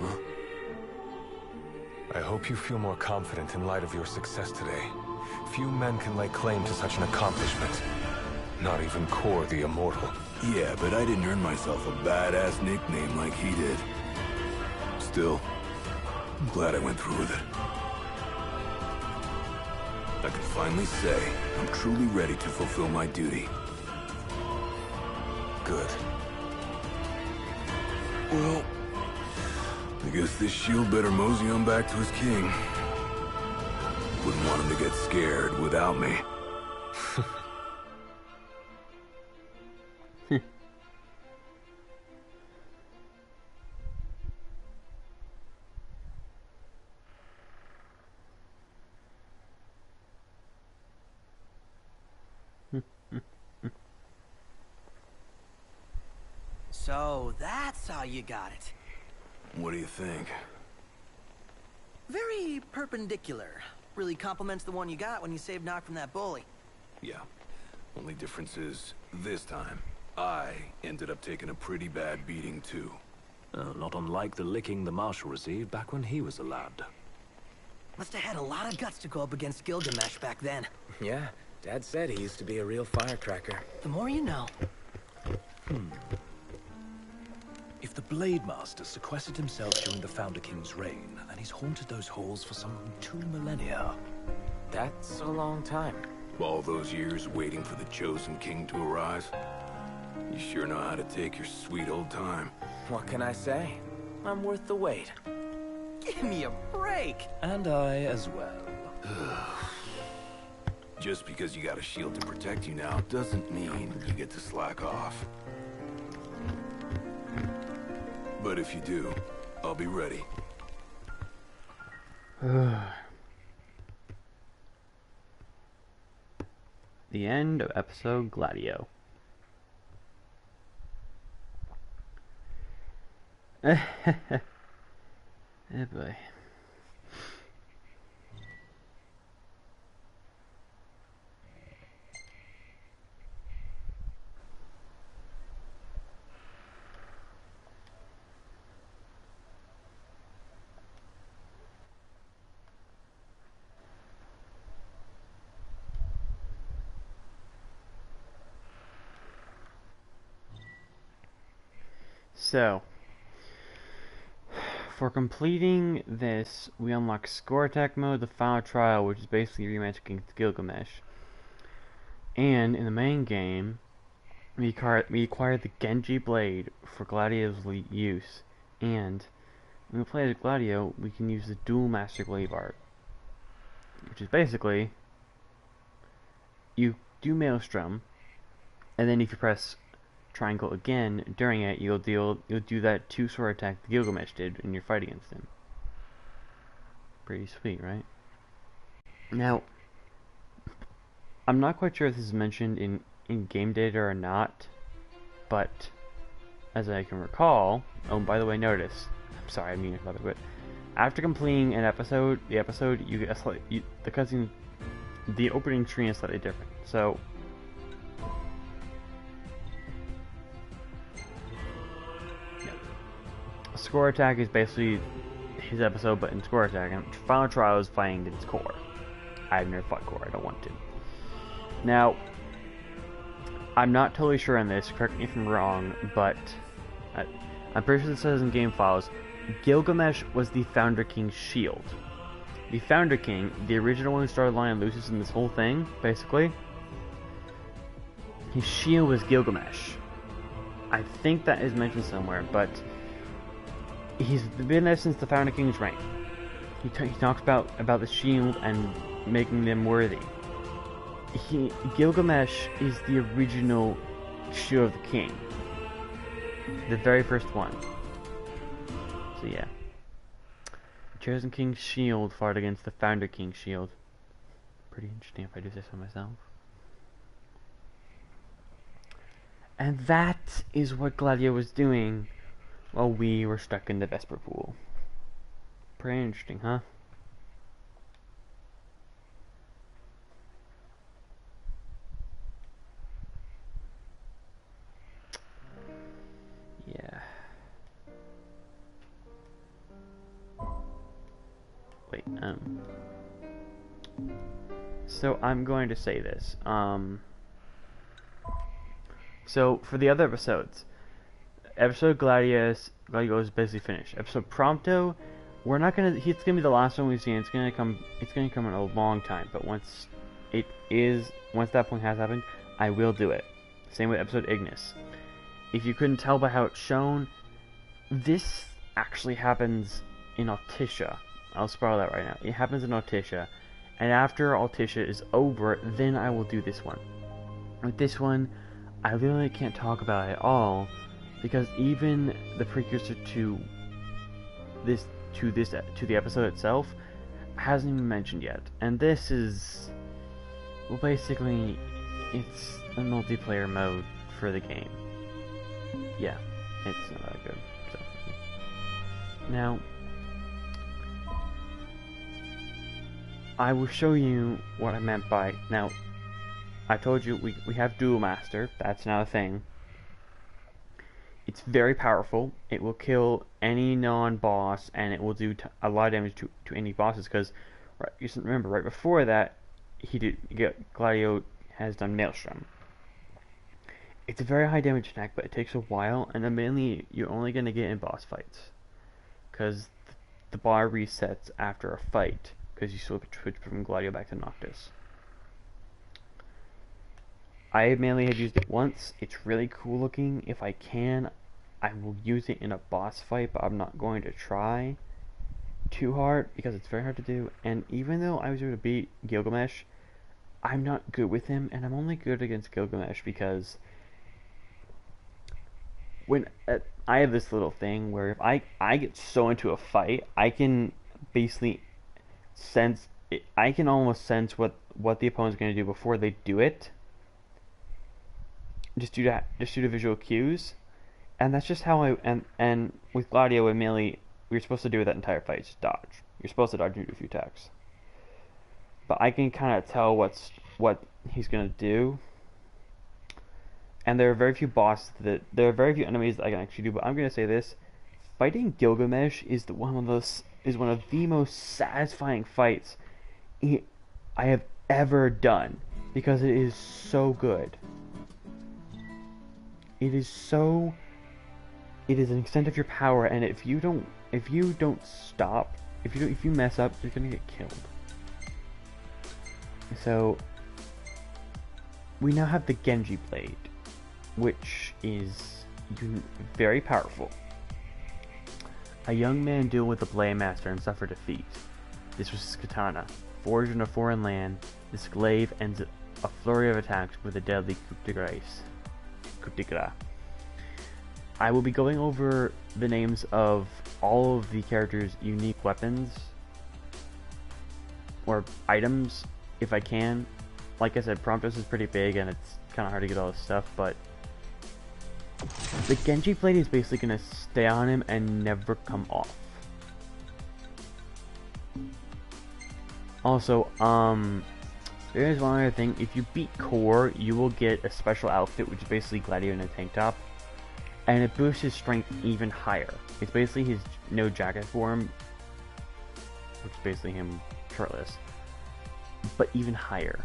[SPEAKER 2] Huh?
[SPEAKER 9] I hope you feel more confident in light of your success today. Few men can lay claim to such an accomplishment. Not even Kor the Immortal.
[SPEAKER 2] Yeah, but I didn't earn myself a badass nickname like he did. Still, I'm glad I went through with it. I can finally say I'm truly ready to fulfill my duty.
[SPEAKER 9] Good.
[SPEAKER 2] Well, I guess this shield better mosey on back to his king. Wouldn't want him to get scared without me.
[SPEAKER 3] So that's how you got it.
[SPEAKER 2] What do you think?
[SPEAKER 3] Very perpendicular. Really complements the one you got when you saved Noct from that bully.
[SPEAKER 2] Yeah. Only difference is, this time, I ended up taking a pretty bad beating too.
[SPEAKER 6] Not unlike the licking the Marshal received back when he was a lad.
[SPEAKER 3] Must have had a lot of guts to go up against Gilgamesh back then.
[SPEAKER 13] Yeah, Dad said he used to be a real firecracker.
[SPEAKER 3] The more you know.
[SPEAKER 6] If the Blade Master sequestered himself during the Founder King's reign, then he's haunted those halls for some 2 millennia.
[SPEAKER 13] That's a long time.
[SPEAKER 2] All those years waiting for the chosen king to arise. You sure know how to take your sweet old time.
[SPEAKER 13] What can I say? I'm worth the wait.
[SPEAKER 3] Give me a break!
[SPEAKER 6] And I as well.
[SPEAKER 2] Just because you got a shield to protect you now doesn't mean you get to slack off. But if you do, I'll be ready.
[SPEAKER 1] The end of episode Gladio. Oh boy. So, for completing this, we unlock Score Attack Mode, the Final Trial, which is basically a rematch against Gilgamesh. And in the main game, we acquire the Genji Blade for Gladio's use. And when we play as Gladio, we can use the Dual Master Glaive Art, which is basically you do Maelstrom, and then if you press triangle again during it, you'll do that 2 sword attack that Gilgamesh did in your fight against him. Pretty sweet, right? Now, I'm not quite sure if this is mentioned in game data or not, but as I can recall, oh, by the way, notice, I'm sorry, I mean to but after completing an episode, the get the cutscene, the opening screen is slightly different. So, yeah. Score attack is basically his episode, but in score attack, and Final Trial is fighting its core. I've never fought core, I don't want to. Now, I'm not totally sure on this, correct me if I'm wrong, but I'm pretty sure this says in game files, Gilgamesh was the Founder King's shield. The Founder King, the original one who started Lion Lucius in this whole thing, basically, his shield was Gilgamesh. I think that is mentioned somewhere, but he's been there since the Founder King's reign. He talks about the shield and making them worthy. Gilgamesh is the original shield of the king. The very first one. So yeah. The Chosen King's shield fought against the Founder King's shield. Pretty interesting if I do say so myself. And that is what Gladio was doing while we were stuck in the Vesper Pool. Pretty interesting, huh? Yeah. Wait, so I'm going to say this. So for the other episodes, episode Gladiolus is basically finished. Episode Prompto, it's gonna be the last one we've seen. It's gonna come in a long time, but once that point has happened, I will do it. Same with episode Ignis. If you couldn't tell by how it's shown, this actually happens in Altissia. I'll spoil that right now. It happens in Altissia, and after Altissia is over, then I will do this one. With this one, I literally can't talk about it at all, because even the precursor to the episode itself hasn't even mentioned yet. And this is, well, basically, it's a multiplayer mode for the game. Yeah, it's not that good. So now, I will show you what I meant by, now, I told you we have Duel Master, that's not a thing. It's very powerful, it will kill any non-boss, and it will do a lot of damage to any bosses, because, you remember, right before that, Gladio has done Maelstrom. It's a very high damage attack, but it takes a while, and then mainly you're only going to get in boss fights, because the bar resets after a fight, because you switch from Gladio back to Noctis. I mainly have used it once. It's really cool looking. If I can, I will use it in a boss fight, but I'm not going to try too hard, because it's very hard to do, and even though I was able to beat Gilgamesh, I'm not good with him, and I'm only good against Gilgamesh because when I have this little thing where if I get so into a fight, I can basically sense it, I can almost sense what the opponent's going to do before they do it. Just due to visual cues, and that's just how and with Gladio and Melee, we were supposed to do that entire fight, just dodge. You're supposed to dodge and do a few attacks, but I can kind of tell what he's going to do. And there are very few enemies that I can actually do, but I'm going to say this: fighting Gilgamesh is one of the most satisfying fights I have ever done, because it is so good. It is an extent of your power, and if you don't stop, if you mess up, you're gonna get killed. So we now have the Genji Blade, which is very powerful. A young man dueled with a blade master and suffered defeat. This was his katana. Forged in a foreign land, this glaive ends a flurry of attacks with a deadly coup de grace. Coup de grace. I will be going over the names of all of the characters' unique weapons or items if I can. Like I said, Promptos is pretty big and it's kind of hard to get all this stuff, but the Genji blade is basically going to stay on him and never come off. Also, there's one other thing. If you beat Core, you will get a special outfit, which is basically Gladio in a tank top, and it boosts his strength even higher. It's basically his no jacket form, which is basically him shirtless, but even higher.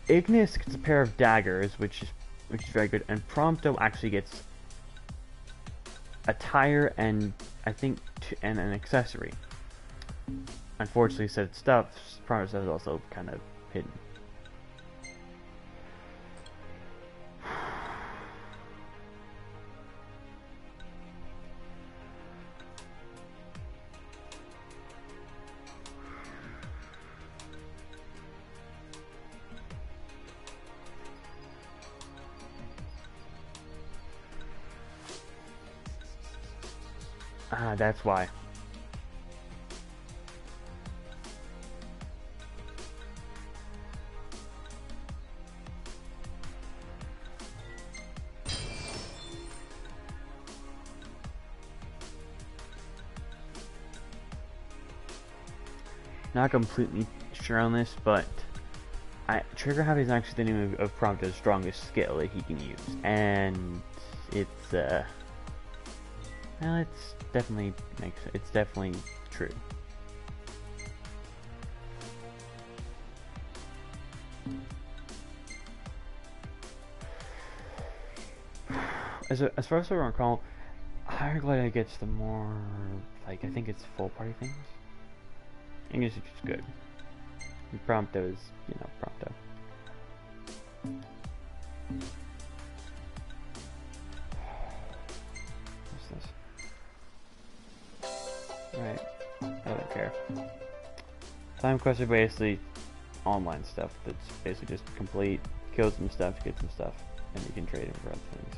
[SPEAKER 1] Ignis gets a pair of daggers, which is very good, and Prompto actually gets a tire and I think and an accessory. Unfortunately, said stuff Prompto is also kind of hidden. Ah, that's why. Not completely sure on this, but Trigger Happy is actually the name of Prompto's strongest skill that he can use, and it's well, it's definitely true. As far as I recall, higher Gladio gets the more, like, I think it's full party things. English is just good. And Prompto is, you know, Prompto. What's this? Right. I don't care. Time quests are basically online stuff that's basically just complete, kill some stuff, get some stuff, and you can trade them for other things.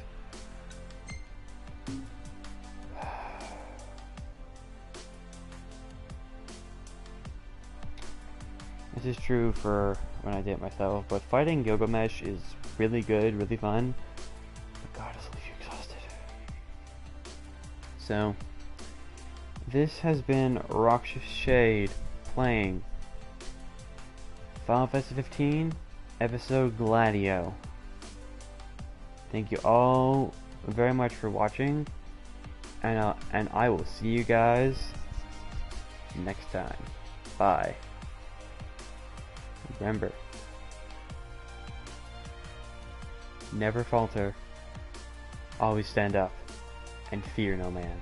[SPEAKER 1] This is true for when I did it myself, but fighting Gilgamesh is really good, really fun, but God, it'll leave you exhausted. So, this has been Roxas Shade playing Final Fantasy 15, episode Gladio. Thank you all very much for watching, and I will see you guys next time. Bye. Remember, never falter, always stand up, and fear no man.